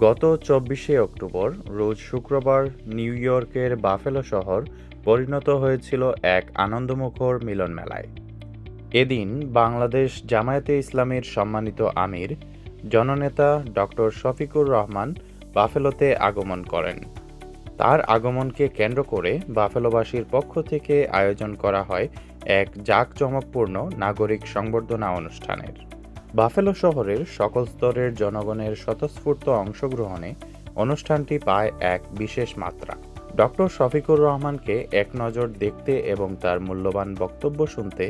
গত ২৪শে অক্টোবর রোজ শুক্রবার নিউ ইয়র্কের বাফেলো শহর পরিণত হয়েছিল এক আনন্দমুখর মিলনমেলায়। এদিন বাংলাদেশ জামায়াতে ইসলামীর সম্মানিত আমির জননেতা ডক্টর শফিকুর রহমান বাফেলোতে আগমন করেন। তার আগমনকে কেন্দ্র করে বাফেলোবাসীর পক্ষ থেকে আয়োজন করা হয় এক জাঁকজমকপূর্ণ নাগরিক সংবর্ধনা অনুষ্ঠানের। বাফেলো শহরের সকল স্তরের জনগণের স্বতঃস্ফূর্ত অংশগ্রহণে অনুষ্ঠানটি পায় এক বিশেষ মাত্রা। ডক্টর শফিকুর রহমানকে এক নজর দেখতে এবং তার মূল্যবান বক্তব্য শুনতে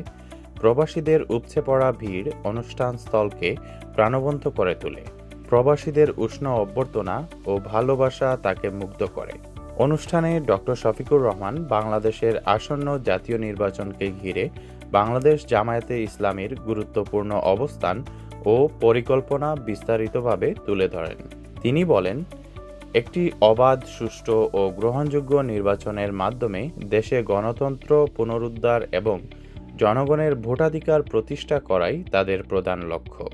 প্রবাসীদের উপচে পড়া ভিড় অনুষ্ঠানস্থলকে প্রাণবন্ত করে তোলে। প্রবাসীদের উষ্ণ অভ্যর্থনা ও ভালোবাসা তাকে মুগ্ধ করে। অনুষ্ঠানে ডক্টর শফিকুর রহমান বাংলাদেশের আসন্ন জাতীয় নির্বাচনকে ঘিরে বাংলাদেশ জামায়াতে ইসলামীর গুরুত্বপূর্ণ অবস্থান ও পরিকল্পনা বিস্তারিতভাবে তুলে ধরেন। তিনি বলেন, একটি অবাধ, সুষ্ঠু ও গ্রহণযোগ্য নির্বাচনের মাধ্যমে দেশে গণতন্ত্র পুনরুদ্ধার এবং জনগণের ভোটাধিকার প্রতিষ্ঠা করাই তাদের প্রধান লক্ষ্য।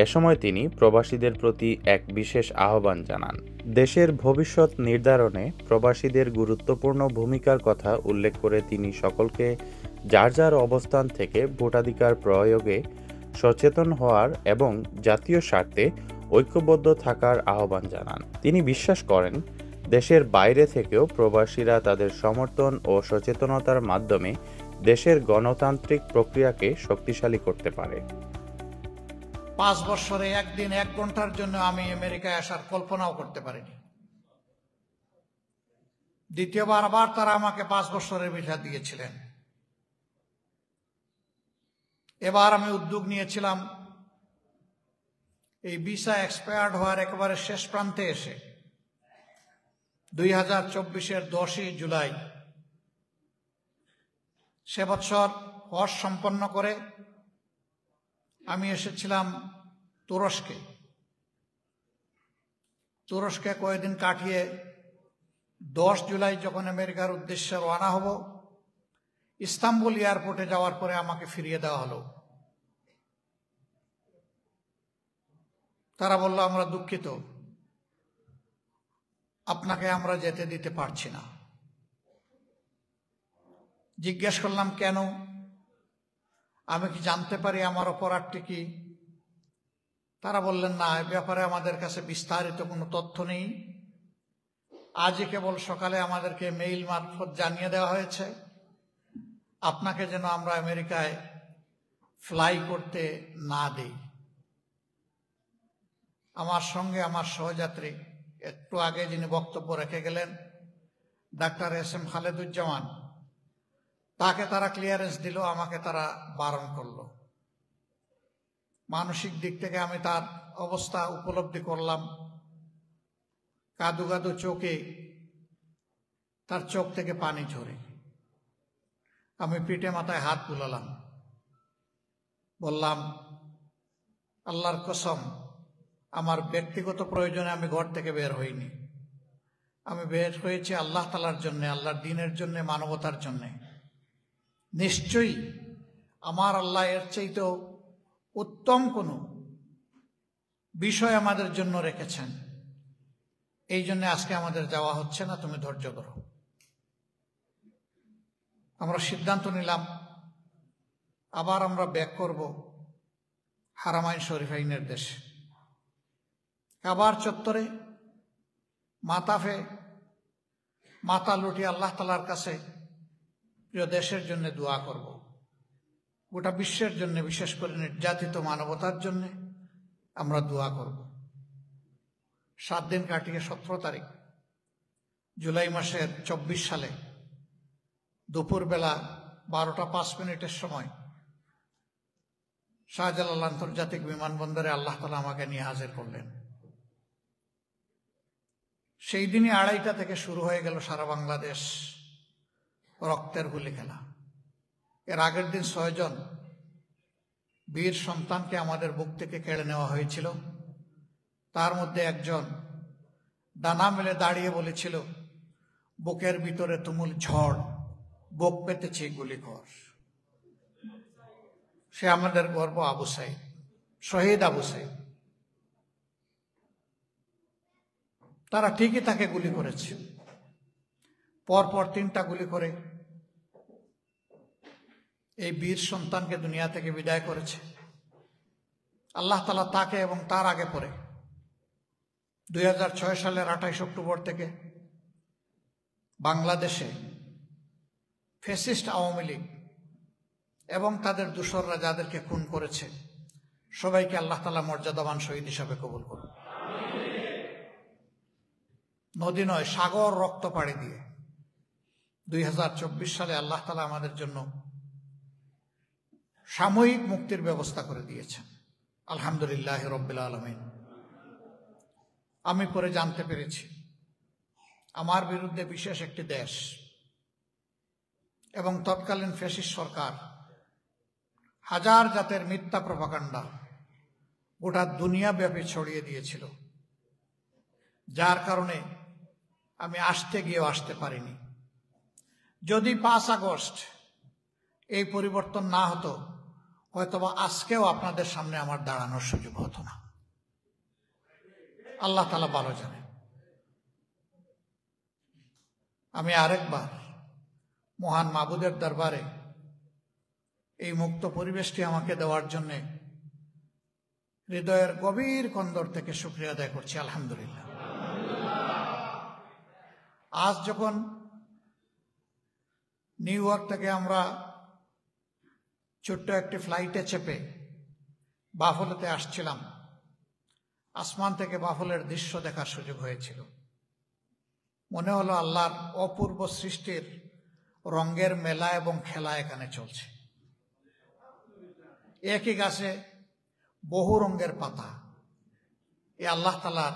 এ সময় তিনি প্রবাসীদের প্রতি এক বিশেষ আহ্বান জানান। দেশের ভবিষ্যৎ নির্ধারণে প্রবাসীদের গুরুত্বপূর্ণ ভূমিকার কথা উল্লেখ করে তিনি সকলকে যার যার অবস্থান থেকে ভোটাধিকার প্রয়োগে সচেতন হওয়ার এবং জাতীয় স্বার্থে ঐক্যবদ্ধ থাকার আহ্বান জানান। তিনি বিশ্বাস করেন, দেশের বাইরে থেকেও প্রবাসীরা তাদের সমর্থন ও সচেতনতার মাধ্যমে দেশের গণতান্ত্রিক প্রক্রিয়াকে শক্তিশালী করতে পারে। 5 বছরে একদিন 1 ঘন্টার জন্য আমি আমেরিকায় আসার কল্পনাও করতে পারিনি। দ্বিতীয়বার আবার তারা আমাকে 5 বছরের ভিসা দিয়েছিলেন। এবার আমি উদ্যোগ নিয়েছিলাম এই ভিসা এক্সপায়ার্ড হওয়ার একেবারে শেষ প্রান্তে এসে 2024-এর 10ই জুলাই সে বছর হজ সম্পন্ন করে আমি এসেছিলাম তুরস্কে কয়েকদিন কাটিয়ে 10 জুলাই যখন আমেরিকার উদ্দেশ্যে রওনা হব, ইস্তাম্বুল এয়ারপোর্টে যাওয়ার পরে আমাকে ফিরিয়ে দেওয়া হলো। তারা বলল, আমরা দুঃখিত, আপনাকে আমরা যেতে দিতে পারছি না। জিজ্ঞেস করলাম কেন? আমি কি জানতে পারি আমার অপরাধটি কি? তারা বললেন, না, এ ব্যাপারে আমাদের কাছে বিস্তারিত কোনো তথ্য নেই। আজই কেবল সকালে আমাদেরকে মেইল মারফত জানিয়ে দেওয়া হয়েছে আপনাকে যেন আমরা আমেরিকায় ফ্লাই করতে না দেই। আমার সঙ্গে আমার সহযাত্রী, একটু আগে যিনি বক্তব্য রেখে গেলেন, ডাক্তার এস.এম. খালেদুজ্জামান, তাকে তারা ক্লিয়ারেন্স দিল, আমাকে তারা বারণ করলো। মানসিক দিক থেকে আমি তার অবস্থা উপলব্ধি করলাম। কাদু কাদু চোখে, তার চোখ থেকে পানি ঝরে। আমি পিঠে মাথায় হাত বুলালাম, বললাম, আল্লাহর কসম, আমার ব্যক্তিগত প্রয়োজনে আমি ঘর থেকে বের হইনি। আমি বের হয়েছি আল্লাহ তাআলার জন্য, আল্লাহর দ্বীনের জন্য, মানবতার জন্য। নিশ্চয়ই আমার আল্লাহ এর চাইতেও উত্তম কোনো বিষয় আমাদের জন্য রেখেছেন। এই জন্য আজকে আমাদের যাওয়া হচ্ছে না, তুমি ধৈর্য ধরো। আমরা সিদ্ধান্ত নিলাম আবার আমরা ব্যাক করব হারামাইন শরীফাইনের দেশে। কাবার চত্বরে মাথা লুটিয়ে আল্লাহ তাআলার কাছে প্রিয় দেশের জন্য দোয়া করব, গোটা বিশ্বের জন্য, বিশেষ করে নির্যাতিত মানবতার জন্য আমরা দোয়া করব। 7 দিন কাটিয়ে 17 তারিখ জুলাই মাসের 24 সালে দুপুরবেলা 12টা 5 মিনিটের সময় শাহজালাল আন্তর্জাতিক বিমানবন্দরে আল্লাহ তাআলা আমাকে নিয়ে হাজির করলেন। সেই দিনই 2:30টা থেকে শুরু হয়ে গেল সারা বাংলাদেশ রক্তের গুলি খেলা। এর আগের দিন 6 জন বীর সন্তানকে আমাদের বুক থেকে কেড়ে নেওয়া হয়েছিল। তার মধ্যে একজন ডানা মেলে দাঁড়িয়ে বলেছিল, বুকের ভিতরে তুমুল ঝড়, বুক পেতেছে গুলি কর। সে আমাদের গর্ব, আবু সাইদ, শহীদ আবু সাইদ। তারা ঠিকই তাকে গুলি করেছে, পরপর 3টা গুলি করে এই বীর সন্তানকে দুনিয়া থেকে বিদায় করেছে। আল্লাহ তাআলা তাকে এবং তার আগে পরে 2006 সালের 28 অক্টোবর থেকে বাংলাদেশে ফ্যাসিস্ট আওয়ামী লীগ এবং তাদের দূষররা যাদেরকে খুন করেছে সবাইকে আল্লাহ তাআলা মর্যাদাবান শহীদ হিসাবে কবুল করুন। নদী নয়, সাগর রক্ত পাড়ি দিয়ে 2024 সালে আল্লাহ তাআলা আমাদের জন্য সাময়িক মুক্তির ব্যবস্থা করে দিয়েছেন। আলহামদুলিল্লাহ রাব্বিল আলামিন। আমি পরে জানতে পেরেছি আমার বিরুদ্ধে বিশেষ একটি দেশ এবং তৎকালীন ফ্যাসিস্ট সরকার হাজার জাতের মিথ্যা প্রপাগান্ডা গোটা দুনিয়াব্যাপী ছড়িয়ে দিয়েছিল, যার কারণে আমি আসতে গিয়েও আসতে পারিনি। যদি 5 আগস্ট এই পরিবর্তন না হতো, হয়তোবা আজকেও আপনাদের সামনে আমার দাঁড়ানোর সুযোগ হতো না। আল্লাহ তাআলা ভালো জানেন। আমি আরেকবার মহান মাবুদের দরবারে এই মুক্ত পরিবেশটি আমাকে দেওয়ার জন্য হৃদয়ের গভীর কন্দর থেকে শুকরিয়া আদায় করছি। আলহামদুলিল্লাহ। আজ যখন নিউ ইয়র্ক থেকে আমরা ছোট্ট একটি ফ্লাইটে চেপে বাফলোতে আসছিলাম, আসমান থেকে বাফলের দৃশ্য দেখার সুযোগ হয়েছিল। মনে হলো আল্লাহর অপূর্ব সৃষ্টির রঙের মেলা এবং খেলা এখানে চলছে। একই গাছে বহু রঙের পাতা, এ আল্লাহ তাআলার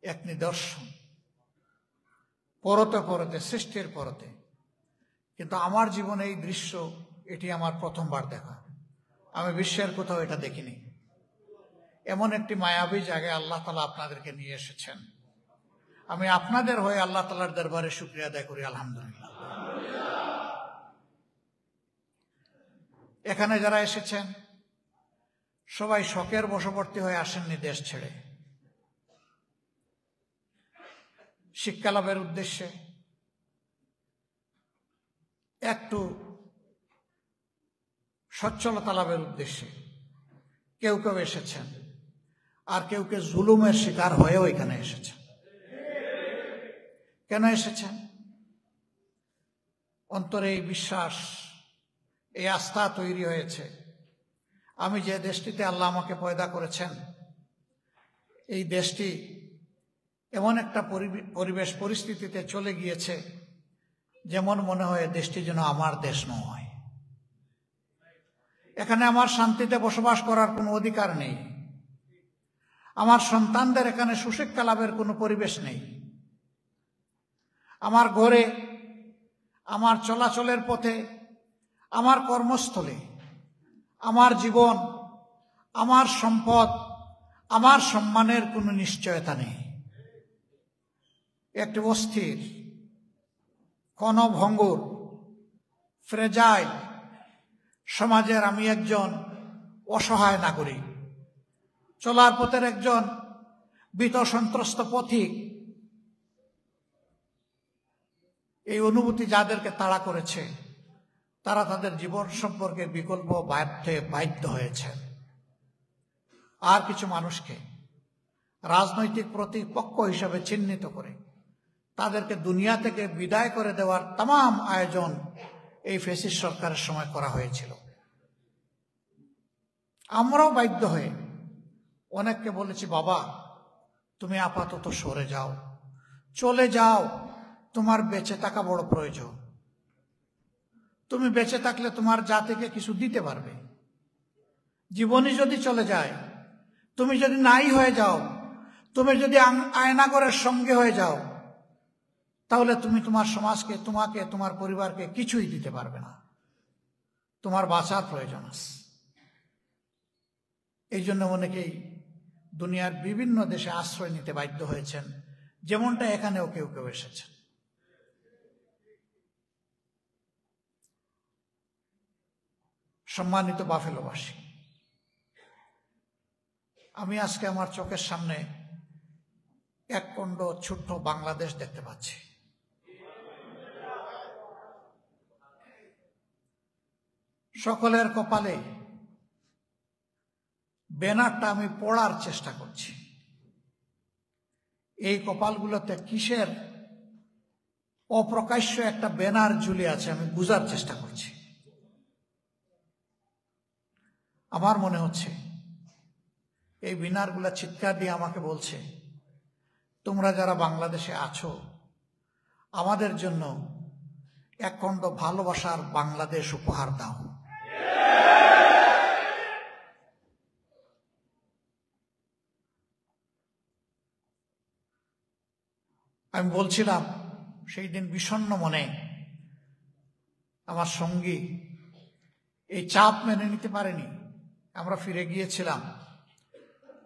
এক নিদর্শন। পরতে পরতে, সৃষ্টির পরতে। কিন্তু আমার জীবনে এই দৃশ্য, এটি আমার প্রথমবার দেখা। আমি বিশ্বের কোথাও এটা দেখিনি। এমন একটি মায়াবী জায়গায় আল্লাহ তাআলা আপনাদেরকে নিয়ে এসেছেন। আমি আপনাদের হয়ে আল্লাহ তাআলার দরবারে শুকরিয়া আদায় করি। আলহামদুলিল্লাহ। এখানে যারা এসেছেন সবাই শখের বশবর্তী হয়ে আসেননি দেশ ছেড়ে। শিক্ষা লাভের উদ্দেশ্যে, একটু সচ্ছলতা লাভের উদ্দেশ্যে কেউ কেউ এসেছেন, আর কেউ কেউ জুলুমের শিকার হয়েও এখানে এসেছেন। কেন এসেছেন? অন্তরে এই বিশ্বাস, এই আস্থা তৈরি হয়েছে, আমি যে দেশটিতে আল্লাহ আমাকে পয়দা করেছেন, এই দেশটি এমন একটা পরিবেশ পরিস্থিতিতে চলে গিয়েছে যেমন মনে হয় দেশটি যেন আমার দেশ নয়। এখানে আমার শান্তিতে বসবাস করার কোনো অধিকার নেই। আমার সন্তানদের এখানে সুশিক্ষা লাভের কোনো পরিবেশ নেই। আমার ঘরে, আমার চলাচলের পথে, আমার কর্মস্থলে, আমার জীবন, আমার সম্পদ, আমার সম্মানের কোনো নিশ্চয়তা নেই। একটি অস্থির, ক্ষণভঙ্গুর, ফ্রেজাইল সমাজের আমি একজন অসহায় নাগরিক, চলার পথের একজন ভীত সন্ত্রস্ত পথিক। এই অনুভূতি যাদেরকে তাড়া করেছে তারা তাদের জীবন সম্পর্কে বিকল্প বাধ্য হয়েছে। আর কিছু মানুষকে রাজনৈতিক প্রতিপক্ষ হিসাবে চিহ্নিত করে তাদেরকে দুনিয়া থেকে বিদায় করে দেওয়ার তামাম আয়োজন এই ফ্যাসিস্ট সরকারের সময় করা হয়েছিল। আমরাও বাধ্য হয়ে অনেককে বলেছি, বাবা তুমি আপাতত সরে যাও, চলে যাও, তোমার বেঁচে থাকা বড় প্রয়োজন। তুমি বেঁচে থাকলে তোমার জাতিকে কিছু দিতে পারবে। জীবনই যদি চলে যায়, তুমি যদি নাই হয়ে যাও, তুমি যদি আয়নাগরের সঙ্গে হয়ে যাও, তাহলে তুমি তোমার সমাজকে, তোমাকে, তোমার পরিবারকে কিছুই দিতে পারবে না। তোমার বাঁচার প্রয়োজন আছে। এই জন্য অনেকেই দুনিয়ার বিভিন্ন দেশে আশ্রয় নিতে বাধ্য হয়েছেন, যেমনটা এখানেও কেউ কেউ এসেছেন। সম্মানিত বাফেলোবাসী, আমি আজকে আমার চোখের সামনে একখণ্ড ছোট্ট বাংলাদেশ দেখতে পাচ্ছি। সকলের কপালে ব্যানারটা আমি পড়ার চেষ্টা করছি। এই কপালগুলোতে কিসের অপ্রকাশ্য একটা ব্যানার ঝুলে আছে আমি বুঝার চেষ্টা করছি। আমার মনে হচ্ছে এই ব্যানারগুলো চিৎকার দিয়ে আমাকে বলছে, তোমরা যারা বাংলাদেশে আছো আমাদের জন্য একখণ্ড ভালোবাসার বাংলাদেশ উপহার দাও। আমি বলছিলাম সেই দিন বিষণ্ণ মনে আমার সঙ্গী এই চাপ মেনে নিতে পারেনি। আমরা ফিরে গিয়েছিলাম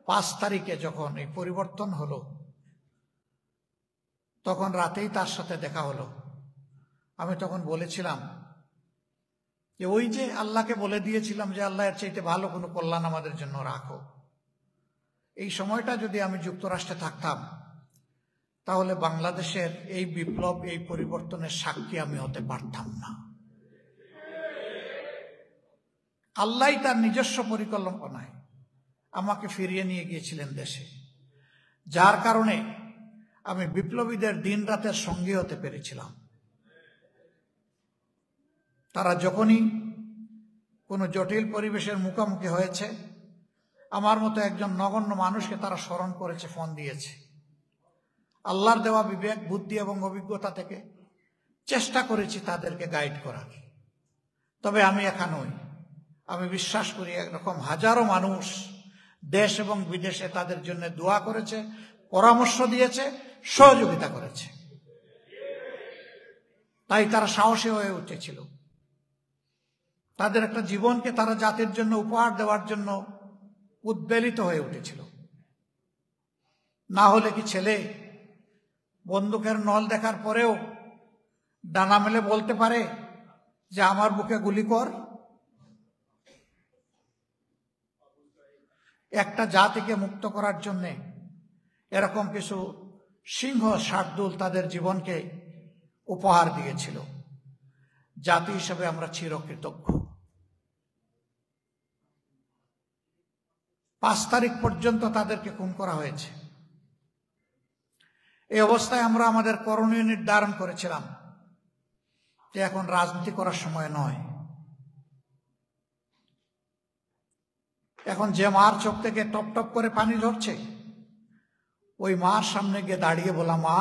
5 তারিখে, যখন এই পরিবর্তন হলো তখন রাতেই তার সাথে দেখা হলো। আমি তখন বলেছিলাম যে ওই যে আল্লাহকে বলে দিয়েছিলাম যে আল্লাহ এর চাইতে ভালো কোনো কল্যাণ আমাদের জন্য রাখো। এই সময়টা যদি আমি যুক্তরাষ্ট্রে থাকতাম তাহলে বাংলাদেশের এই বিপ্লব, এই পরিবর্তনের সাক্ষী আমি হতে পারতাম না। আল্লাহ তার নিজস্ব পরিকল্পনায় আমাকে ফিরিয়ে নিয়ে গিয়েছিলেন দেশে, যার কারণে আমি বিপ্লবীদের দিন রাতের সঙ্গী হতে পেরেছিলাম। তারা যখনই কোনো জটিল পরিবেশের মুখোমুখি হয়েছে, আমার মতো একজন নগণ্য মানুষকে তারা স্মরণ করেছে, ফোন দিয়েছে। আল্লাহর দেওয়া বিবেক, বুদ্ধি এবং অভিজ্ঞতা থেকে চেষ্টা করেছি তাদেরকে গাইড করার। তবে আমি একা নই, আমি বিশ্বাস করি একরকম হাজারো মানুষ দেশ এবং বিদেশে তাদের জন্য দোয়া করেছে, পরামর্শ দিয়েছে, সহযোগিতা করেছে। তাই তারা সাহসী হয়ে উঠেছিল। তাদের একটা জীবনকে তারা জাতির জন্য উপহার দেওয়ার জন্য উদ্বেলিত হয়ে উঠেছিল। না হলে কি ছেলে বন্দুকের নল দেখার পরেও ডানা মেলে বলতে পারে যে আমার বুকে গুলি কর? একটা জাতিকে মুক্ত করার জন্য এরকম কিছু সিংহ শার্দুল তাদের জীবনকে উপহার দিয়েছিল। জাতি হিসেবে আমরা চিরকৃতজ্ঞ। 5 তারিখ পর্যন্ত তাদেরকে খুন করা হয়েছে। এই অবস্থায় আমরা আমাদের করণীয় নির্ধারণ করেছিলাম যে এখন রাজনীতি করার সময় নয়। এখন যে মার চোখ থেকে টপ টপ করে পানি ঝরছে, ওই মার সামনে গিয়ে দাঁড়িয়ে বলা, মা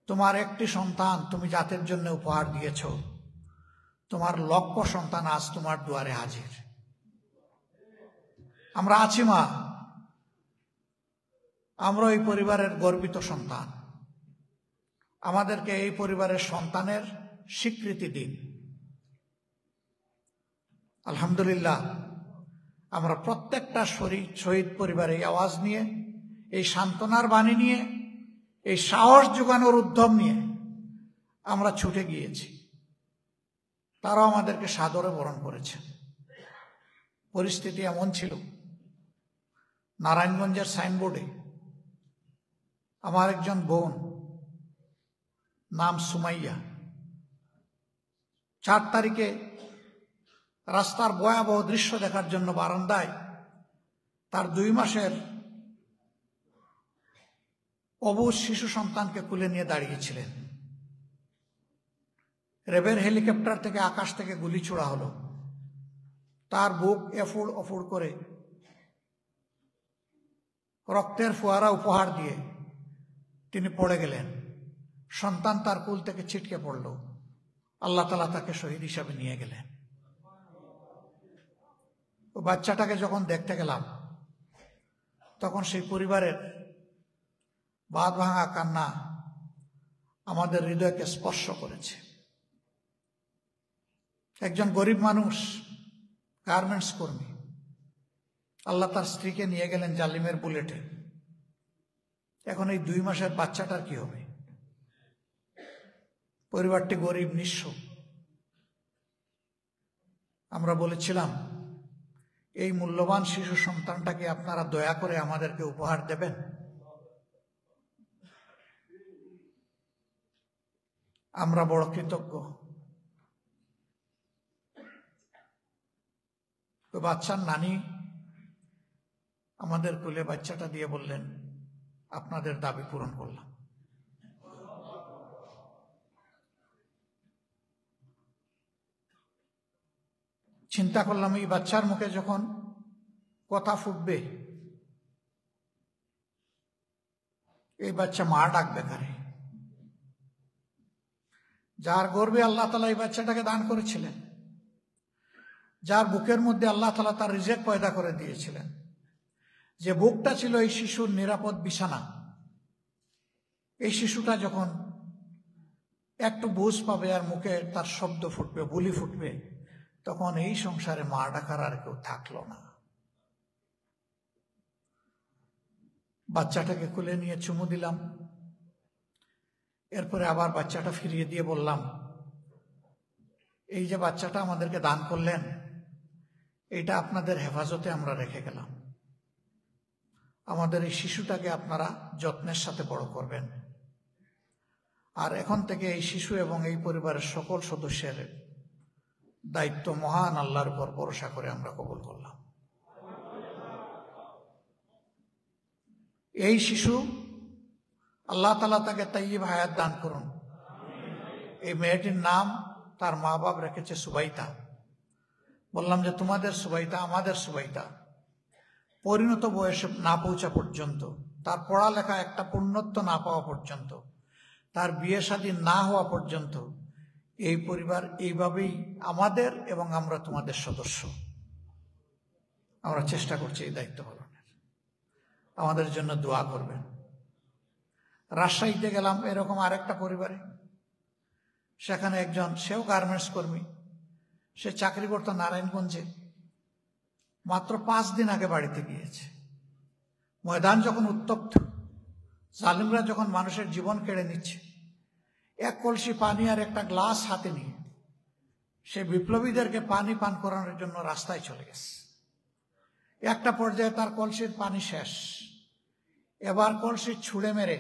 তোমার একটি সন্তান তুমি জাতির জন্য উপহার দিয়েছ, তোমার লক্ষ সন্তান আজ তোমার দুয়ারে হাজির। আমরা আছি মা, আমরা এই পরিবারের গর্বিত সন্তান, আমাদেরকে এই পরিবারের সন্তানের স্বীকৃতি দিন। আলহামদুলিল্লাহ, আমরা প্রত্যেকটা শহীদ পরিবারে এই আওয়াজ নিয়ে, এই সান্ত্বনার বাণী নিয়ে, এই সাহস যোগানোর উদ্যম নিয়ে আমরা ছুটে গিয়েছি। তারাও আমাদেরকে সাদরে বরণ করেছেন। পরিস্থিতি এমন ছিল, নারায়ণগঞ্জের সাইনবোর্ডে আমার একজন বোন, নাম সুমাইয়া, 4 তারিখে রাস্তার ভয়াবহ দৃশ্য দেখার জন্য বারান্দায় তার 2 মাসের অবুঝ শিশু সন্তানকে কুলে নিয়ে দাঁড়িয়েছিলেন। র্যাবের হেলিকপ্টার থেকে, আকাশ থেকে গুলি ছোড়া হলো। তার বুক এফুড় অফুড় করে রক্তের ফোয়ারা উপহার দিয়ে তিনি পড়ে গেলেন। সন্তান তার কুল থেকে ছিটকে পড়ল। আল্লাহ তাআলা তাকে শহীদ হিসাবে নিয়ে গেলেন। ও বাচ্চাটাকে যখন দেখতে গেলাম তখন সেই পরিবারের বাঁধ ভাঙা কান্না আমাদের হৃদয়কে স্পর্শ করেছে। একজন গরিব মানুষ, গার্মেন্টস কর্মী, আল্লাহ তার স্ত্রীকে নিয়ে গেলেন জালিমের বুলেটে। এখন এই 2 মাসের বাচ্চাটার কি হবে? পরিবারটি গরিব, নিঃস্ব। আমরা বলেছিলাম, এই মূল্যবান শিশু সন্তানটাকে আপনারা দয়া করে আমাদেরকে উপহার দেবেন। আমরা বড় কৃতজ্ঞ। তো বাচ্চার নানি আমাদের কোলে বাচ্চাটা দিয়ে বললেন, আপনাদের দাবি পূরণ করলাম। চিন্তা করলাম এই বাচ্চার মুখে যখন কথা ফুটবে, এই বাচ্চা মা ডাকবে কারে? যার গর্বে আল্লাহ তাআলা এই বাচ্চাটাকে দান করেছিলেন, যার বুকের মধ্যে আল্লাহ তাআলা তার রিজিক পয়দা করে দিয়েছিলেন, যে বুকটা ছিল এই শিশুর নিরাপদ বিছানা, এই শিশুটা যখন একটু বুঝ পাবে আর মুখে তার শব্দ ফুটবে, বুলি ফুটবে, তখন এই সংসারে মা ডাকার আর কেউ থাকলো না। বাচ্চাটাকে কোলে নিয়ে চুমু দিলাম। এরপরে আবার বাচ্চাটা ফিরিয়ে দিয়ে বললাম, এই যে বাচ্চাটা আমাদেরকে দান করলেন, এইটা আপনাদের হেফাজতে আমরা রেখে গেলাম। আমাদের এই শিশুটাকে আপনারা যত্নের সাথে বড় করবেন। আর এখন থেকে এই শিশু এবং এই পরিবারের সকল সদস্যের দায়িত্ব মহান আল্লাহর উপর ভরসা করে আমরা কবুল করলাম। এই শিশু আল্লাহ তাআলা তাকে তাইয়্যিব হায়াত দান করুন। এই মেয়েটির নাম তার মা বাপ রেখেছে সুবাইতা। বললাম যে তোমাদের সুবাইতা, আমাদের সুবাইতা পরিণত বয়সে না পৌঁছা পর্যন্ত, তার পড়ালেখা একটা পূর্ণত্ব না পাওয়া পর্যন্ত, তার বিয়ে শাদী না হওয়া পর্যন্ত এই পরিবার এইভাবেই আমাদের এবং আমরা তোমাদের সদস্য। আমরা চেষ্টা করছি এই দায়িত্ব পালনের। আমাদের জন্য দোয়া করবেন। রাজশাহীতে গেলাম এরকম আরেকটা পরিবারে, সেখানে একজন, সেও গার্মেন্টস কর্মী, সে চাকরি করতো নারায়ণগঞ্জে, মাত্র 5 দিন আগে বাড়িতে গিয়েছে। ময়দান যখন উত্তপ্ত, জালিমরা যখন মানুষের জীবন কেড়ে নিচ্ছে, এক কলসি পানি আর একটা গ্লাস হাতে নিয়ে সে বিপ্লবীদেরকে পানি পান করানোর জন্য রাস্তায় চলে গেছে। একটা পর্যায়ে তার কলসির পানি শেষ, এবার কলসি ছুঁড়ে মেরে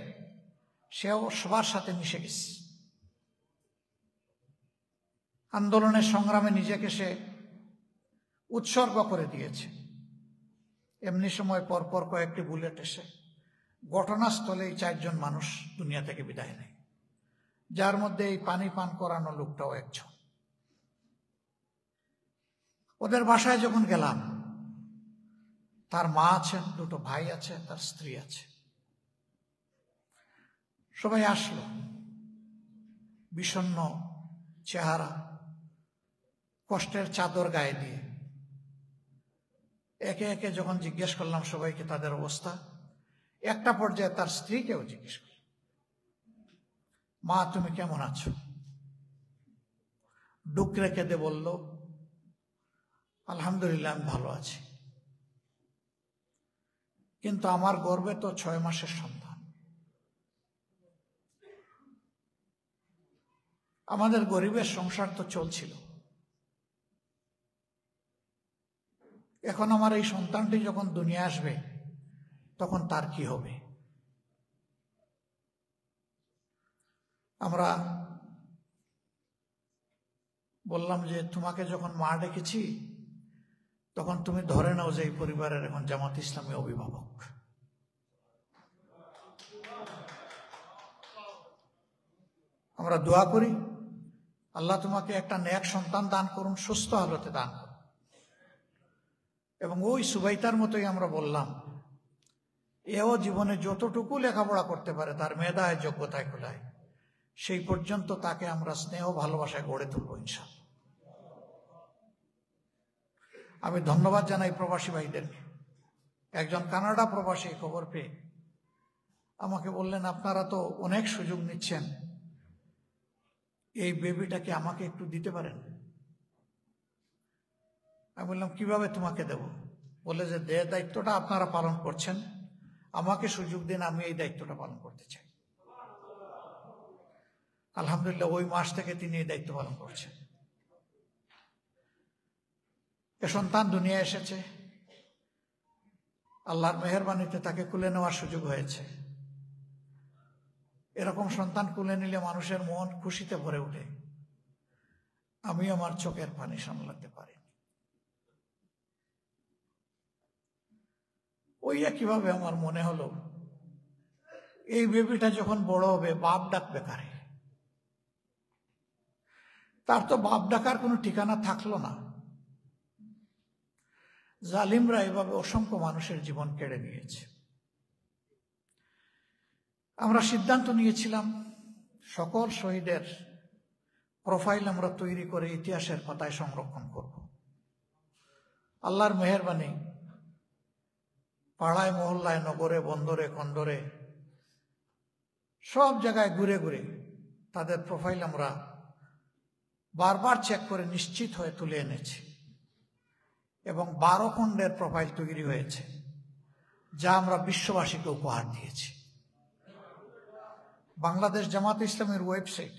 সেও সবার সাথে মিশে গেছে। আন্দোলনের সংগ্রামে নিজেকে সে উৎসর্গ করে দিয়েছে। এমনি সময় পরপর কয়েকটি বুলেট এসে ঘটনাস্থলেই 4 জন মানুষ দুনিয়া থেকে বিদায় নেয়, যার মধ্যে এই পানি পান করানো লোকটাও একজন। ওদের বাসায় যখন গেলাম, তার মা আছেন, 2টো ভাই আছে, তার স্ত্রী আছে। সবাই আসলো, বিষণ্ণ চেহারা, কষ্টের চাদর গায়ে দিয়ে। একে একে যখন জিজ্ঞেস করলাম সবাইকে তাদের অবস্থা, একটা পর্যায়ে তার স্ত্রীকেও জিজ্ঞেস করলাম, মা তুমি কেমন আছো? ডুকরে কেঁদে বলল, আলহামদুলিল্লাহ আমি ভালো আছি, কিন্তু আমার গর্ভে তো 6 মাসের সন্তান। আমাদের গরিবের সংসার তো চলছিল, এখন আমার এই সন্তানটি যখন দুনিয়া আসবে তখন তার কি হবে? আমরা বললাম যে তোমাকে যখন মা ডেকেছি তখন তুমি ধরে নাও যে এই পরিবারের এখন জামাত ইসলামী অভিভাবক। আমরা দোয়া করি আল্লাহ তোমাকে একটা নেক সন্তান দান করুন, সুস্থ হালতে দান করুন। এবং ওই সুবাইতার মতোই আমরা বললাম, এও জীবনে যতটুকু লেখাপড়া করতে পারে তার মেধায় যোগ্যতায় খোলায়, সেই পর্যন্ত তাকে আমরা স্নেহ ভালোবাসায় গড়ে তুলব ইনশাআল্লাহ। আমি ধন্যবাদ জানাই প্রবাসী ভাইদেরকে। একজন কানাডা প্রবাসী খবর পেয়ে আমাকে বললেন, আপনারা তো অনেক সুযোগ নিচ্ছেন, এই বেবিটাকে আমাকে একটু দিতে পারেন? আমি বললাম কিভাবে তোমাকে দেব? বলে যে দায়িত্বটা আপনারা পালন করছেন, আমাকে সুযোগ দিন, আমি এই দায়িত্বটা পালন করতে চাই। আলহামদুলিল্লাহ ওই মাস থেকে তিনি এই দায়িত্ব পালন করছেন। এ সন্তান দুনিয়া এসেছে, আল্লাহর মেহেরবানিতে তাকে কুলে নেওয়ার সুযোগ হয়েছে। এরকম সন্তান কুলে নিলে মানুষের মন খুশিতে ভরে ওঠে। আমি আমার চোখের পানি সামলাতে পারি। ওই একইভাবে আমার মনে হলো এই বেবিটা যখন বড় হবে বাপ ডাকবে কারে? তার তো বাপ ডাকার কোনো ঠিকানা থাকলো না। জালিমরা এভাবে অসংখ্য মানুষের জীবন কেড়ে নিয়েছে। আমরা সিদ্ধান্ত নিয়েছিলাম সকল শহীদের প্রোফাইল আমরা তৈরি করে ইতিহাসের পাতায় সংরক্ষণ করব। আল্লাহর মেহেরবানি, পাড়ায় মহল্লায়, নগরে, বন্দরে, কন্দরে সব জায়গায় ঘুরে ঘুরে তাদের প্রোফাইল আমরা বারবার চেক করে নিশ্চিত হয়ে তুলে এনেছি এবং 12 খণ্ডের প্রোফাইল তৈরি হয়েছে, যা আমরা বিশ্ববাসীকে উপহার দিয়েছি। বাংলাদেশ জামাত ইসলামের ওয়েবসাইট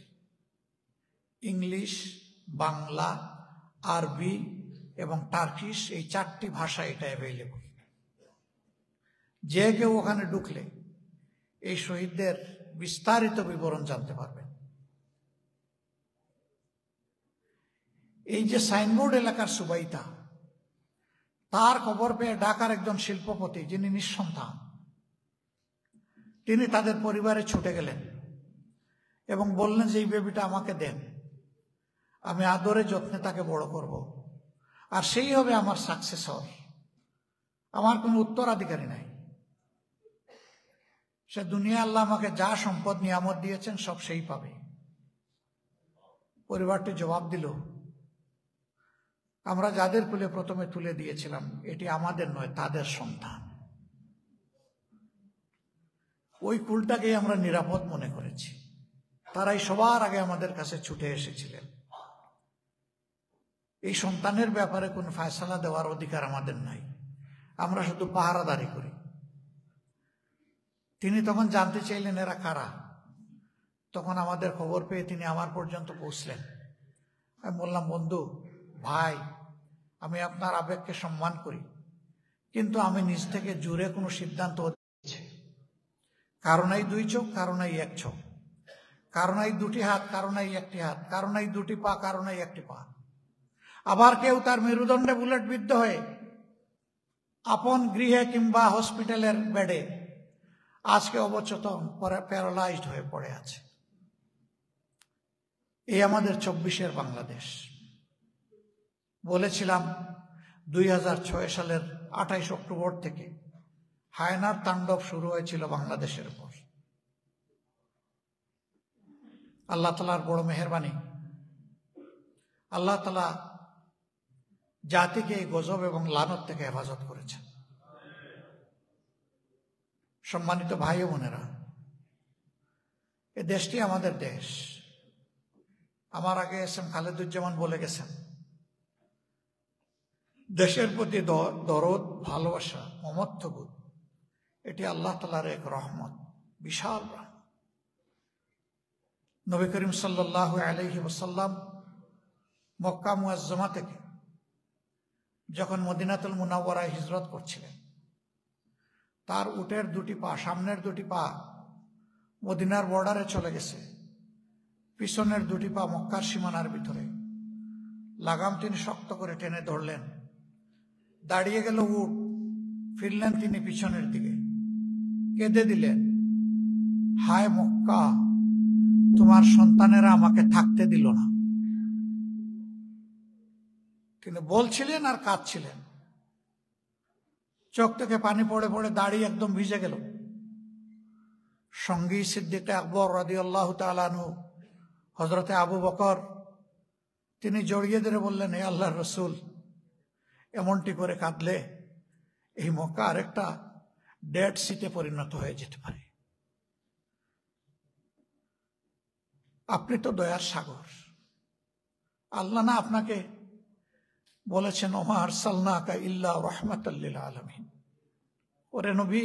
ইংলিশ, বাংলা, আরবি এবং টার্কিশ এই 4টি ভাষা এটা অ্যাভেলেবল। যে কেউ ওখানে ঢুকলে এই শহীদদের বিস্তারিত বিবরণ জানতে পারবেন। এই যে সাইনবোর্ড এলাকার সুবাইতা, তার খবর পেয়ে ঢাকার একজন শিল্পপতি যিনি নিঃসন্তান, তিনি তাদের পরিবারে ছুটে গেলেন এবং বললেন যে এই বেবিটা আমাকে দেন, আমি আদরে যত্নে তাকে বড় করব, আর সেই হবে আমার সাকসেসর। আমার কোনো উত্তরাধিকারী নাই। সে দুনিয়া আল্লাহ আমাকে যা সম্পদ নিয়ামত দিয়েছেন সব সেই পাবে। পরিবারটি জবাব দিল, আমরা যাদের কুলে প্রথমে তুলে দিয়েছিলাম এটি আমাদের নয়, তাদের সন্তান। ওই কুলটাকেই আমরা নিরাপদ মনে করেছি। তারাই সবার আগে আমাদের কাছে ছুটে এসেছিলেন। এই সন্তানের ব্যাপারে কোন ফয়সালা দেওয়ার অধিকার আমাদের নাই, আমরা শুধু পাহারাদারি করি। তিনি তখন জানতে চাইলেন এরা কারা। তখন আমাদের খবর পেয়ে তিনি আমার পর্যন্ত পৌঁছলেন। আমি বললাম, বন্ধু, ভাই, আমি আপনার আবেগকে সম্মান করি, কিন্তু আমি নিজ থেকে জুড়ে কোনো সিদ্ধান্ত দিচ্ছি। কারো নাই 2 চোখ, কারো নাই 1 চোখ, কারো নাই 2টি হাত, কারো নাই 1টি হাত, কারো নাই 2টি পা, কারো নাই 1টি পা। আবার কেউ তার মেরুদণ্ডে বুলেট বিদ্ধ হয়ে আপন গৃহে কিংবা হসপিটালের বেডে আজকে অবচেতন, প্যারালাইজড হয়ে পড়ে আছে। এই আমাদের 24-এর বাংলাদেশ। বলেছিলাম 2006 সালের 28 অক্টোবর থেকে হায়নার তাণ্ডব শুরু হয়েছিল বাংলাদেশের উপর। আল্লাহ তাআলার বড় মেহেরবানি, আল্লাহ তাআলা জাতিকে এই গজব এবং লানত থেকে হেফাজত করেছেন। সম্মানিত ভাই ও বোনেরা, এ দেশটি আমাদের দেশ। আমার আগে এসএম খালেদুজ্জামান বলে গেছেন, দেশের প্রতি দরদ, ভালোবাসা, মমত্ববোধ এটি আল্লাহ তাআলার এক রহমত, বিশাল রহমত। নবী করিম সাল্লাল্লাহু আলাইহি ওয়াসাল্লাম মক্কা মুআজ্জমা থেকে যখন মদিনাতুল মুনাওয়ারায় হিজরত করছিলেন, তার উটের 2টি পা, সামনের 2টি পা মদিনার বর্ডারে চলে গেছে, পিছনের 2টি পা মক্কার সীমানার ভিতরে। লাগাম তিনি শক্ত করে টেনে ধরলেন, দাঁড়িয়ে গেল উট, ফিরলেন তিনি পিছনের দিকে, কেঁদে দিলেন, হায় মক্কা, তোমার সন্তানেরা আমাকে থাকতে দিল না। তিনি বলছিলেন আর কাঁদছিলেন, চোখ থেকে পানি পড়ে পড়ে দাড়ি একদম ভিজে গেল। সঙ্গী সিদ্দিক আকবর রাদিয়াল্লাহু তাআলা আনহু, হযরতে আবু বকর, তিনি জড়িয়ে ধরে বললেন, হে আল্লাহর রাসূল, এমনটি করে কাঁদলে এই মক্কা আরেকটা ডেড সিতে পরিণত হয়ে যেতে পারে। আপনি তো দয়ার সাগর, আল্লাহ না আপনাকে বলেছেন, ওমা আরসালনাকা ইল্লা রাহমাতাল লিল আলামিন। ওরে নবী,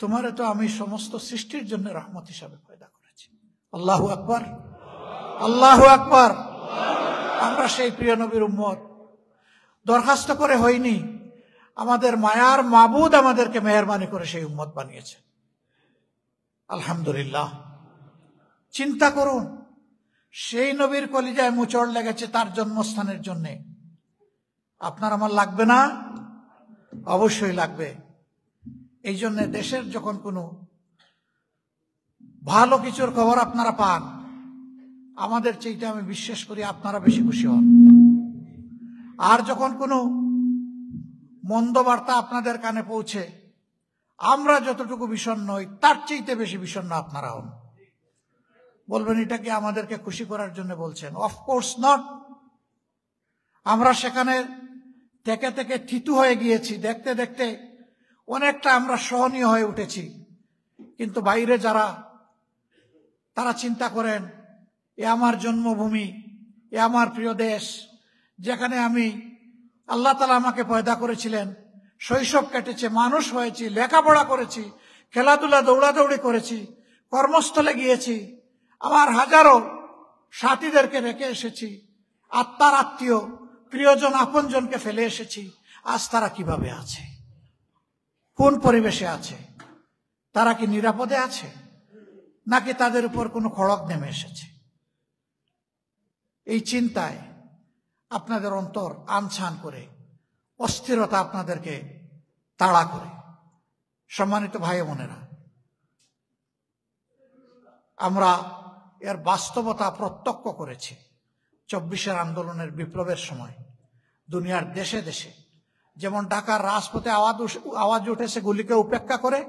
তোমারে তো আমি সমস্ত সৃষ্টির জন্য রহমত হিসাবে পয়দা করেছি। আল্লাহু আকবার, আল্লাহু আকবার। আমরা সেই প্রিয় নবীর উম্মত, দরখাস্ত করে হয়নি, আমাদের মায়ার মাবুদ আমাদেরকে মেহেরবানি করে সেই উম্মত বানিয়েছে। আলহামদুলিল্লাহ। চিন্তা করুন, সেই নবীর কলিজায় মোচড় লেগেছে তার জন্মস্থানের জন্য। আপনার আমার লাগবে না? অবশ্যই লাগবে। এই জন্য দেশের যখন কোনো ভালো কিছুর খবর আপনারা পান, আমাদের চাইতে আমি বিশ্বাস করি আপনারা বেশি খুশি হন। আর যখন কোনো মন্দ বার্তা আপনাদের কানে পৌঁছে, আমরা যতটুকু বিষণ্ণ হই তার চাইতে বেশি বিষণ্ণ আপনারা হন। বলবেন এটা কি আমাদেরকে খুশি করার জন্য বলছেন? Of course not. আমরা সেখানে থেকে থেকে থিতু হয়ে গিয়েছি, দেখতে দেখতে অনেকটা আমরা সহনীয় হয়ে উঠেছি। কিন্তু বাইরে যারা, তারা চিন্তা করেন এ আমার জন্মভূমি, এ আমার প্রিয় দেশ, যেখানে আমি আল্লাহ তাআলা আমাকে পয়দা করেছিলেন, শৈশব কেটেছে, মানুষ হয়েছি, লেখাপড়া করেছি, খেলাধুলা দৌড়াদৌড়ি করেছি, কর্মস্থলে গিয়েছি, আমার হাজারো সাথীদেরকে রেখে এসেছি, আত্মার আত্মীয় প্রিয়জন আপনজনকে ফেলে এসেছি। আজ তারা কিভাবে আছে, কোন পরিবেশে আছে? তারা কি নিরাপদে আছে, নাকি তাদের উপর কোনো খড়গ নেমে এসেছে? এই চিন্তায় আপনাদের অন্তর আনছান করে, অস্থিরতা আপনাদেরকে তাড়া করে। সম্মানিত ভাই বোনেরা, আমরা এর বাস্তবতা প্রত্যক্ষ করেছি 24-এর আন্দোলনের বিপ্লবের সময়। দুনিয়ার দেশে দেশে যেমন ঢাকার রাজপথে আওয়াজ উঠেছে গুলিকে উপেক্ষা করে,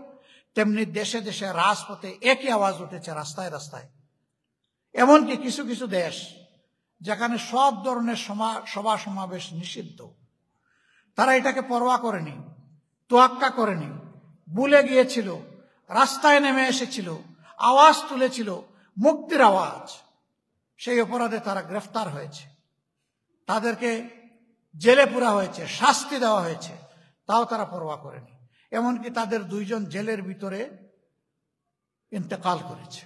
তেমনি দেশে দেশে রাজপথে একই আওয়াজ উঠেছে রাস্তায় রাস্তায়। এমনকি কিছু কিছু দেশ যেখানে সব ধরনের সভা সমাবেশ নিষিদ্ধ, তারা এটাকে পরোয়া করেনি, তোয়াক্কা করেনি, ভুলে গিয়েছিল, রাস্তায় নেমে এসেছিল, আওয়াজ তুলেছিল, মুক্তির আওয়াজ। সেই অপরাধে তারা গ্রেফতার হয়েছে, তাদেরকে জেলে পুরা হয়েছে, শাস্তি দেওয়া হয়েছে, তাও তারা পরোয়া করেনি। এমনকি তাদের 2 জন জেলের ভিতরে ইন্তেকাল করেছে।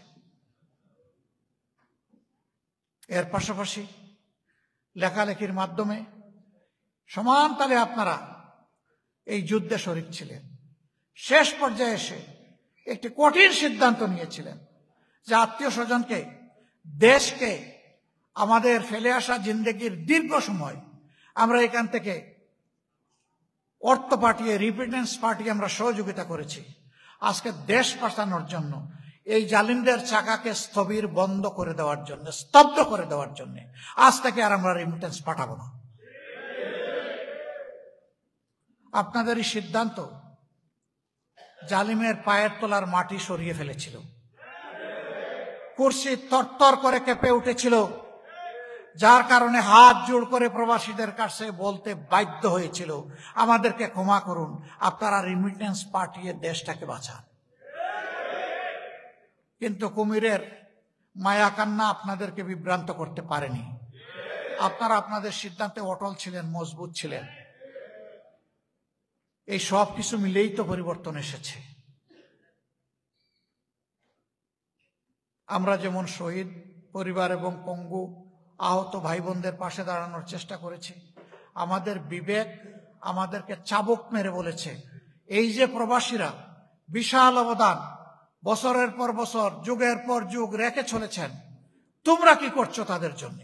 এর পাশাপাশি লেখালেখির মাধ্যমে সমান তালে আপনারা এই যুদ্ধে শরিক ছিলেন। শেষ পর্যায়ে এসে একটি কঠিন সিদ্ধান্ত নিয়েছিলেন যে আত্মীয় স্বজনকে, দেশকে, আমাদের ফেলে আসা জিন্দেগির দীর্ঘ সময় আমরা এখান থেকে অর্থ পাঠিয়ে, রিমিটেন্স পাঠিয়ে আমরা সহযোগিতা করেছি। আজকে দেশ বাঁচানোর জন্য, এই জালিমদের চাকাকে স্থবির বন্ধ করে দেওয়ার জন্য, স্তব্ধ করে দেওয়ার জন্য আজ থেকে আর আমরা রিমিটেন্স পাঠাবো না। আপনাদের এই সিদ্ধান্ত জালিমের পায়ের তলার মাটি সরিয়ে ফেলেছিল, কুরসি তরতর করে কেঁপে উঠেছিল, যার কারণে হাত জোড় করে প্রবাসীদের কাছে বলতে বাধ্য হয়েছিল, আমাদেরকে ক্ষমা করুন, আপনারা রিমিটেন্স পাঠিয়ে দেশটাকে বাঁচান। কিন্তু কুমিরের মায়া কান্না আপনাদেরকে বিভ্রান্ত করতে পারেনি। আপনারা আপনাদের সিদ্ধান্তে অটল ছিলেন, মজবুত ছিলেন। এই সব কিছু মিলেই তো পরিবর্তন এসেছে। আমরা যেমন শহীদ পরিবার এবং পঙ্গু আহত ভাই বোনদের পাশে দাঁড়ানোর চেষ্টা করেছি, আমাদের বিবেক আমাদেরকে চাবুক মেরে বলেছে, এই যে প্রবাসীরা বিশাল অবদান বছরের পর বছর, যুগের পর যুগ রেখে চলেছেন, তোমরা কি করছো তাদের জন্য?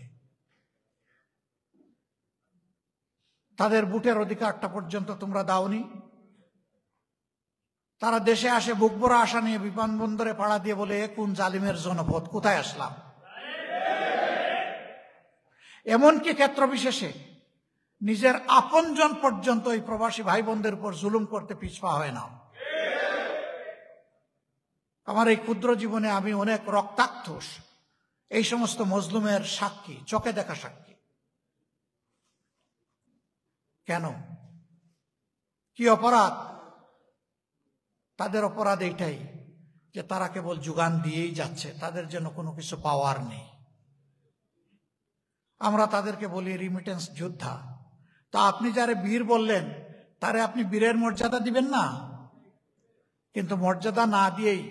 তাদের ভোটের অধিকারটা পর্যন্ত তোমরা দাওনি। তারা দেশে আসে বুক ভরা আশা নিয়ে, বিমানবন্দরে পাড়া দিয়ে বলে, কোন জালিমের জনপদ, কোথায় আসলাম? এমনকি ক্ষেত্র বিশেষে নিজের আপনজন পর্যন্ত এই প্রবাসী ভাই বোনদের উপর জুলুম করতে পিছপা হয় না। আমার এই ক্ষুদ্র জীবনে আমি অনেক রক্তাক্ত এই সমস্ত মজলুমের সাক্ষী, চোখে দেখা সাক্ষী। কেন? কি অপরাধ? তাদের অপরাধ এইটাই যে তারা কেবল যোগান দিয়েই যাচ্ছে, তাদের জন্য কোনো কিছু পাওয়ার নেই। আমরা তাদেরকে বলি রিমিটেন্স যোদ্ধা। তা আপনি যারে বীর বললেন, তারে আপনি বীরের মর্যাদা দিবেন না? কিন্তু মর্যাদা না দিয়েই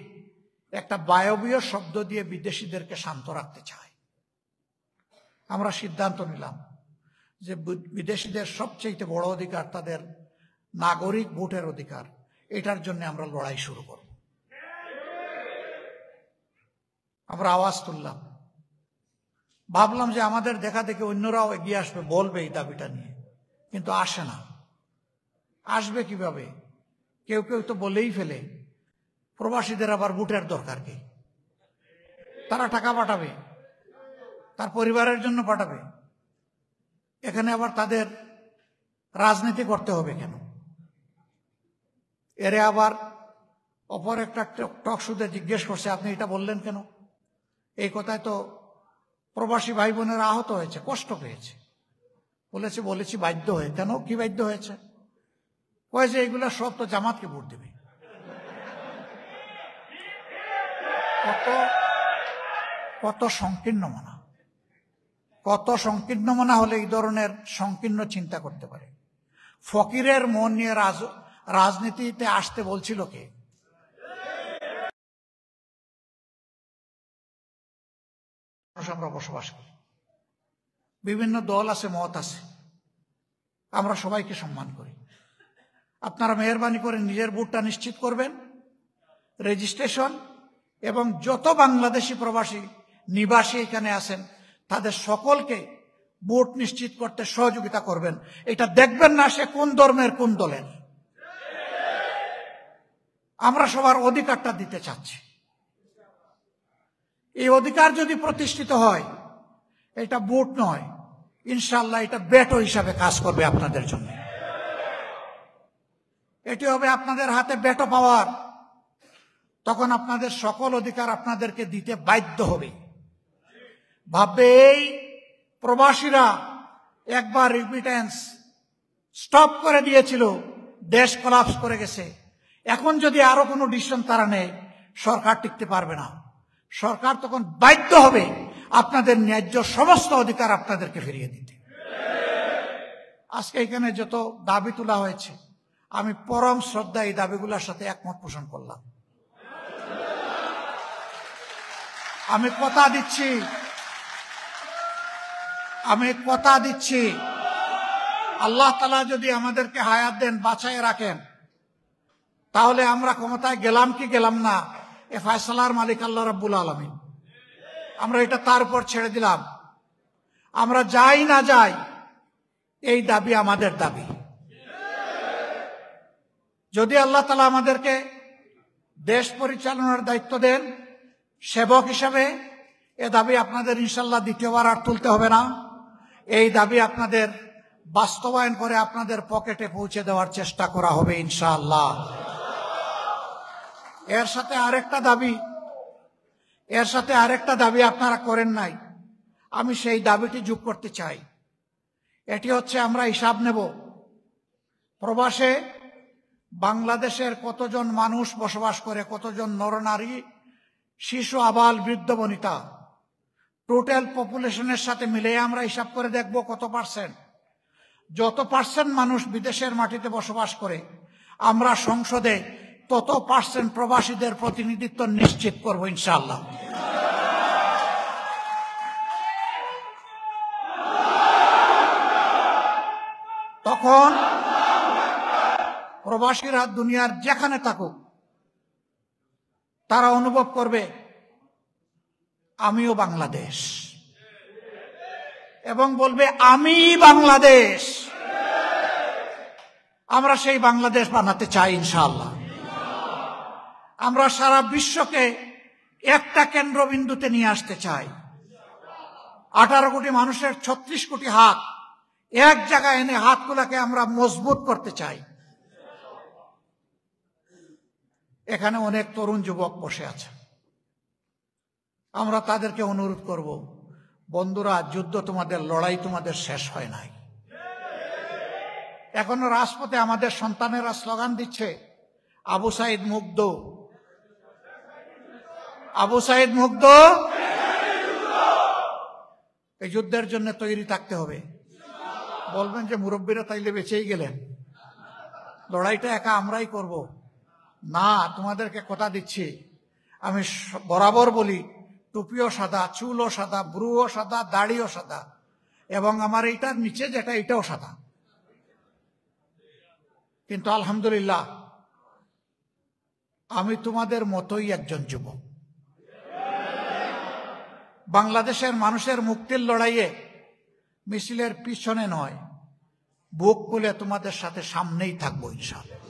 একটা বায়বীয় শব্দ দিয়ে বিদেশিদেরকে শান্ত রাখতে চায়। আমরা সিদ্ধান্ত নিলাম যে বিদেশিদের সবচেয়ে বড় অধিকার তাদের নাগরিক ভোটের অধিকার, এটার জন্য আমরা লড়াই শুরু করব। আমরা আওয়াজ তুললাম, ভাবলাম যে আমাদের দেখা দেখে অন্যরাও এগিয়ে আসবে, বলবে এই দাবিটা নিয়ে, কিন্তু আসে না। আসবে কিভাবে? কেউ কেউ তো বলেই ফেলে প্রবাসীদের আবার বুটের দরকার কি, তারা টাকা পাঠাবে, তার পরিবারের জন্য পাঠাবে, এখানে আবার তাদের রাজনীতি করতে হবে কেন? এরে আবার অপর একটা টক শুতে জিজ্ঞেস করছে, আপনি এটা বললেন কেন? এই কথায় তো প্রবাসী ভাই বোনেরা আহত হয়েছে, কষ্ট পেয়েছে। বলেছি বাধ্য হয়ে। কেন, কি বাধ্য হয়েছে? কয় যে এইগুলা সব তো জামাতকে ভোট দেবে। কত সংকীর্ণ মনা, কত সংকীর্ণ মনা হলে এই ধরনের সংকীর্ণ চিন্তা করতে পারে? ফকিরের মন নিয়ে রাজনীতিতে আসতে বলছিল কে? আমরা বসবাস করি, বিভিন্ন দল আছে, মত আছে, আমরা সবাইকে সম্মান করি। আপনারা মেহরবানি করে নিজের ভোটটা নিশ্চিত করবেন, রেজিস্ট্রেশন, এবং যত বাংলাদেশি প্রবাসী নিবাসী এখানে আছেন তাদের সকলকে ভোট নিশ্চিত করতে সহযোগিতা করবেন। এটা দেখবেন না সে কোন ধর্মের কোন দলের, আমরা সবার অধিকারটা দিতে চাচ্ছি। এই অধিকার যদি প্রতিষ্ঠিত হয়, এটা ভোট নয়, ইনশাআল্লাহ এটা বেটো হিসাবে কাজ করবে আপনাদের জন্য। এটি হবে আপনাদের হাতে বেটো পাওয়ার, তখন আপনাদের সকল অধিকার আপনাদেরকে দিতে বাধ্য হবে। ভাববে এই প্রবাসীরা একবার রিমিটেন্স স্টপ করে দিয়েছিল, দেশ কোলাপস করে গেছে, এখন যদি আরো কোনো ডিসিশন তারা নেয়, সরকার টিকতে পারবে না। সরকার তখন বাধ্য হবে আপনাদের ন্যায্য সমস্ত অধিকার আপনাদেরকে ফিরিয়ে দিতে। আজকে এখানে যত দাবি তোলা হয়েছে, আমি পরম শ্রদ্ধা এই দাবিগুলোর সাথে একমত পোষণ করলাম। আমি কথা দিচ্ছি আল্লাহ তাআলা যদি আমাদেরকে হায়াত দেন, বাঁচায় রাখেন, তাহলে আমরা ক্ষমতায় গেলাম কি গেলাম না, এ ফয়সালার মালিক আল্লাহ রাব্বুল আলামিন। আমরা এটা তার উপর ছেড়ে দিলাম। আমরা যাই না যাই, এই দাবি আমাদের দাবি। যদি আল্লাহ তাআলা আমাদেরকে দেশ পরিচালনার দায়িত্ব দেন সেবক হিসাবে, এ দাবি আপনাদের ইনশাল্লাহ দ্বিতীয়বার আর তুলতে হবে না। এই দাবি আপনাদের বাস্তবায়ন করে আপনাদের পকেটে পৌঁছে দেওয়ার চেষ্টা করা হবে ইনশাআল্লাহ। এর সাথে আরেকটা দাবি আপনারা করেন নাই, আমি সেই দাবিটি যোগ করতে চাই। এটি হচ্ছে, আমরা হিসাব নেব প্রবাসে বাংলাদেশের কতজন মানুষ বসবাস করে, কতজন নরনারী, শিশু, আবাল, বৃদ্ধ, বনিতা, টোটাল পপুলেশনের সাথে মিলে আমরা হিসাব করে দেখব কত পার্সেন্ট। যত পার্সেন্ট মানুষ বিদেশের মাটিতে বসবাস করে, আমরা সংসদে তত পার্সেন্ট প্রবাসীদের প্রতিনিধিত্ব নিশ্চিত করব ইনশাআল্লাহ। তখন প্রবাসীরা দুনিয়ার যেখানে থাকুক, তারা অনুভব করবে আমিও বাংলাদেশ, এবং বলবে আমি বাংলাদেশ। আমরা সেই বাংলাদেশ বানাতে চাই ইনশাআল্লাহ। আমরা সারা বিশ্বকে একটা কেন্দ্রবিন্দুতে নিয়ে আসতে চাই। 18 কোটি মানুষের 36 কোটি হাত এক জায়গায় এনে হাতগুলোকে আমরা মজবুত করতে চাই। এখানে অনেক তরুণ যুবক বসে আছে, আমরা তাদেরকে অনুরোধ করব, বন্ধুরা, যুদ্ধ তোমাদের, লড়াই তোমাদের শেষ হয় নাই। এখনো রাজপথে আমাদের সন্তানেরা স্লোগান দিচ্ছে, আবু সাইদ মুগ্ধ, আবু সাইদ মুগ্ধ। এই যুদ্ধের জন্য তৈরি থাকতে হবে। বলবেন যে মুরব্বীরা তাইলে বেঁচেই গেলেন, লড়াইটা একা আমরাই করব না। তোমাদেরকে কথা দিচ্ছি, আমি বরাবর বলি, টুপিও সাদা, চুলও সাদা, ব্রুও সাদা, দাড়িও সাদা, এবং আমার এইটার নিচে যেটা, এটাও সাদা। কিন্তু আলহামদুলিল্লাহ আমি তোমাদের মতোই একজন যুবক। বাংলাদেশের মানুষের মুক্তির লড়াইয়ে মিছিলের পিছনে নয়, বুক খুলে তোমাদের সাথে সামনেই থাকবো ইনশাআল্লাহ।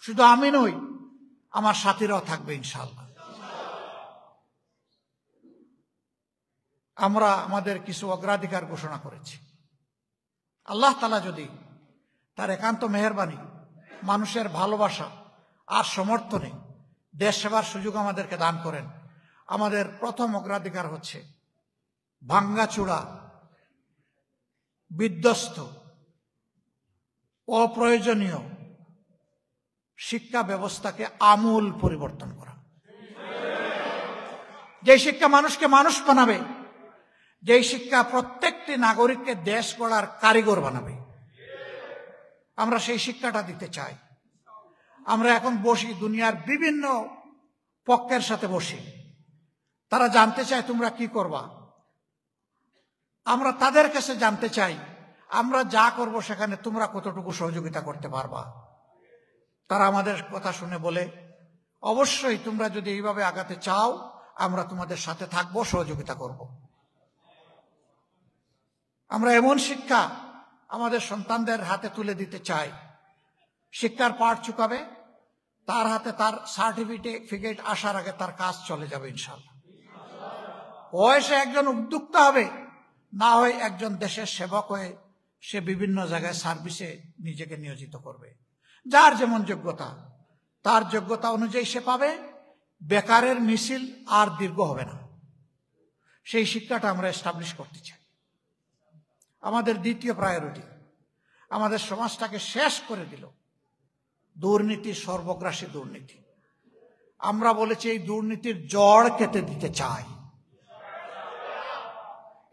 শুধু আমি নই, আমার সাথীরাও থাকবে ইনশাআল্লাহ। আমরা আমাদের কিছু অগ্রাধিকার ঘোষণা করেছি। আল্লাহ তাআলা যদি তার একান্ত মেহেরবানি, মানুষের ভালোবাসা আর সমর্থনে দেশ সেবার সুযোগ আমাদেরকে দান করেন, আমাদের প্রথম অগ্রাধিকার হচ্ছে ভাঙ্গাচূড়া, বিধ্বস্ত, অপ্রয়োজনীয় শিক্ষা ব্যবস্থাকে আমূল পরিবর্তন করা। যে শিক্ষা মানুষকে মানুষ বানাবে, যে শিক্ষা প্রত্যেকটি নাগরিককে দেশ গড়ার কারিগর বানাবে, আমরা সেই শিক্ষাটা দিতে চাই। আমরা এখন বসি, দুনিয়ার বিভিন্ন পক্ষের সাথে বসি, তারা জানতে চায় তোমরা কি করবা। আমরা তাদের কাছে জানতে চাই আমরা যা করব সেখানে তোমরা কতটুকু সহযোগিতা করতে পারবা। তারা আমাদের কথা শুনে বলে, অবশ্যই তোমরা যদি এইভাবে আগাতে চাও আমরা তোমাদের সাথে থাকবো, সহযোগিতা করব। আমরা এমন শিক্ষা আমাদের সন্তানদের হাতে তুলে দিতে চাই, শিক্ষার পাঠ চুকাবে, তার হাতে তার সার্টিফিকেট আসার আগে তার কাজ চলে যাবে ইনশাআল্লাহ। সে একজন উদ্যোক্তা হবে, না হয় একজন দেশের সেবক হয়ে সে বিভিন্ন জায়গায় সার্ভিসে নিজেকে নিয়োজিত করবে। যার যেমন যোগ্যতা, তার যোগ্যতা অনুযায়ী সে পাবে। বেকারের মিছিল আর দীর্ঘ হবে না, সেই শিক্ষাটা আমরা এস্টাবলিশ করতে চাই। আমাদের দ্বিতীয় প্রায়োরিটি, আমাদের সমাজটাকে শেষ করে দিল দুর্নীতি, সর্বগ্রাসী দুর্নীতি। আমরা বলেছি এই দুর্নীতির জড় কেটে দিতে চাই,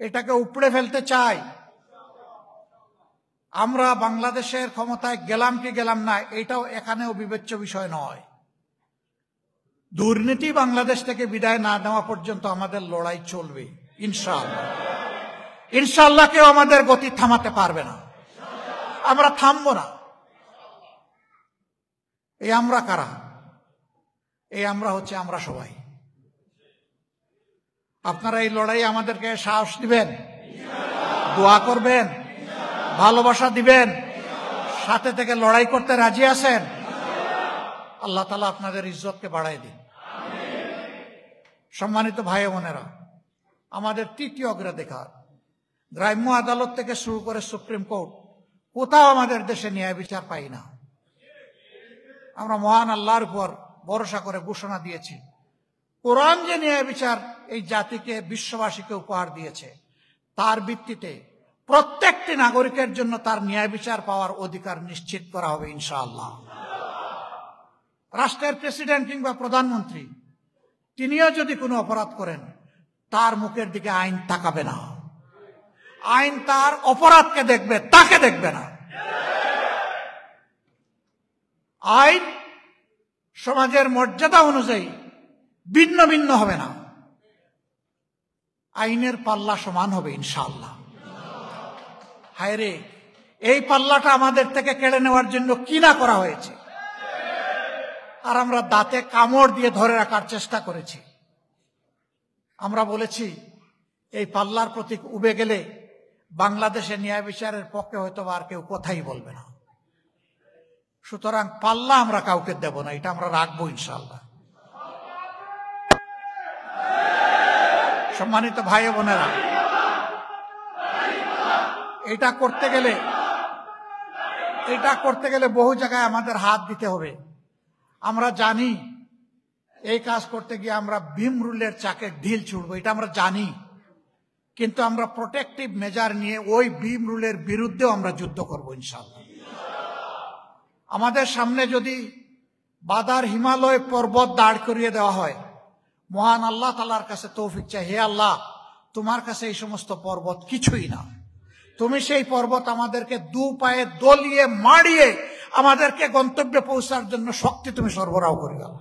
এটাকে উপড়ে ফেলতে চাই। আমরা বাংলাদেশের ক্ষমতায় গেলাম কি গেলাম না, এটাও এখানেও বিবেচ্য বিষয় নয়। দুর্নীতি বাংলাদেশ থেকে বিদায় না নেওয়া পর্যন্ত আমাদের লড়াই চলবে ইনশাআল্লাহ। ইনশাআল্লাহ কেউ আমাদের গতি থামাতে পারবে না, আমরা থামবো না। এই আমরা কারা? এই আমরা হচ্ছে আমরা সবাই। আপনারা এই লড়াই আমাদেরকে সাহস দিবেন, দোয়া করবেন, ভালোবাসা দিবেন, সাথে থেকে লড়াই করতে রাজি আছেন? আল্লাহ তাআলা আপনাদের ইজ্জতকে বাড়াই দিন। সম্মানিত ভাই বোনেরা, আমাদের তৃতীয় অগ্রাধিকার, গ্রাম্য আদালত থেকে শুরু করে সুপ্রিম কোর্ট, কোথাও আমাদের দেশে ন্যায় বিচার পাই না। আমরা মহান আল্লাহর উপর ভরসা করে ঘোষণা দিয়েছি, কোরআন যে ন্যায় বিচার এই জাতিকে, বিশ্ববাসীকে উপহার দিয়েছে, তার ভিত্তিতে প্রত্যেকটি নাগরিকের জন্য তার ন্যায় বিচার পাওয়ার অধিকার নিশ্চিত করা হবে ইনশাআল্লাহ। রাষ্ট্রের প্রেসিডেন্ট কিংবা প্রধানমন্ত্রী তিনিও যদি কোনো অপরাধ করেন, তার মুখের দিকে আইন তাকাবে না, আইন তার অপরাধকে দেখবে, তাকে দেখবে না। আইন সমাজের মর্যাদা অনুযায়ী ভিন্ন ভিন্ন হবে না, আইনের পাল্লা সমান হবে ইনশাআল্লাহ। হায় রে, এই পাল্লাটা আমাদের থেকে কেড়ে নেওয়ার জন্য কি না করা হয়েছে, আর আমরা দাঁতে কামড় দিয়ে ধরে রাখার চেষ্টা করেছি। আমরা বলেছি এই পাল্লার প্রতীক উবে গেলে বাংলাদেশে ন্যায় বিচারের পক্ষে হয়তো আর কেউ কথাই বলবে না। সুতরাং পাল্লা আমরা কাউকে দেব না, এটা আমরা রাখবো ইনশাআল্লাহ। সম্মানিত ভাই বোনেরা, এটা করতে গেলে বহু জায়গায় আমাদের হাত দিতে হবে। আমরা জানি এই কাজ করতে গিয়ে আমরা ভীম রুলের চাকে ঢিল ছুড়বো, এটা আমরা জানি, কিন্তু আমরা প্রোটেক্টিভ মেজার নিয়ে ওই ভীম রুলের বিরুদ্ধেও আমরা যুদ্ধ করব ইনশাআল্লাহ। আমাদের সামনে যদি বাদার হিমালয় পর্বত দাঁড় করিয়ে দেওয়া হয়, মহান আল্লাহ তাআলার কাছে তৌফিক চাই, হে আল্লাহ, তোমার কাছে এই সমস্ত পর্বত কিছুই না, তুমি সেই পর্বত আমাদেরকে দু পায়ে দলিয়ে মাড়িয়ে আমাদেরকে গন্তব্যে পৌঁছার জন্য শক্তি তুমি সরবরাহ করে দাও।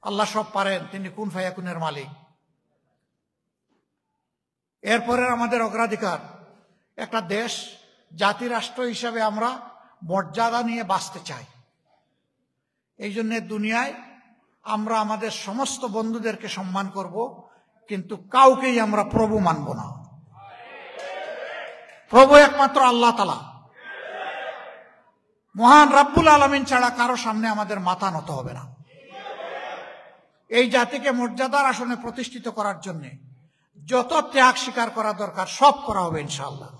আল্লাহ সব পারেন, তিনি কুন ফায়াকুনের মালিক। এরপরে আমাদের অগ্রাধিকার, একটা দেশ জাতি রাষ্ট্র হিসাবে আমরা মর্যাদা নিয়ে বাঁচতে চাই। এই জন্য দুনিয়ায় আমরা আমাদের সমস্ত বন্ধুদেরকে সম্মান করব, কিন্তু কাউকেই আমরা প্রভু মানব না। প্রভু একমাত্র আল্লাহ তাআলা, মহান রব্বুল আলামিন ছাড়া কারো সামনে আমাদের মাথা নত হবে না। এই জাতিকে মর্যাদার আসনে প্রতিষ্ঠিত করার জন্য যত ত্যাগ স্বীকার করা দরকার সব করা হবে ইনশাআল্লাহ।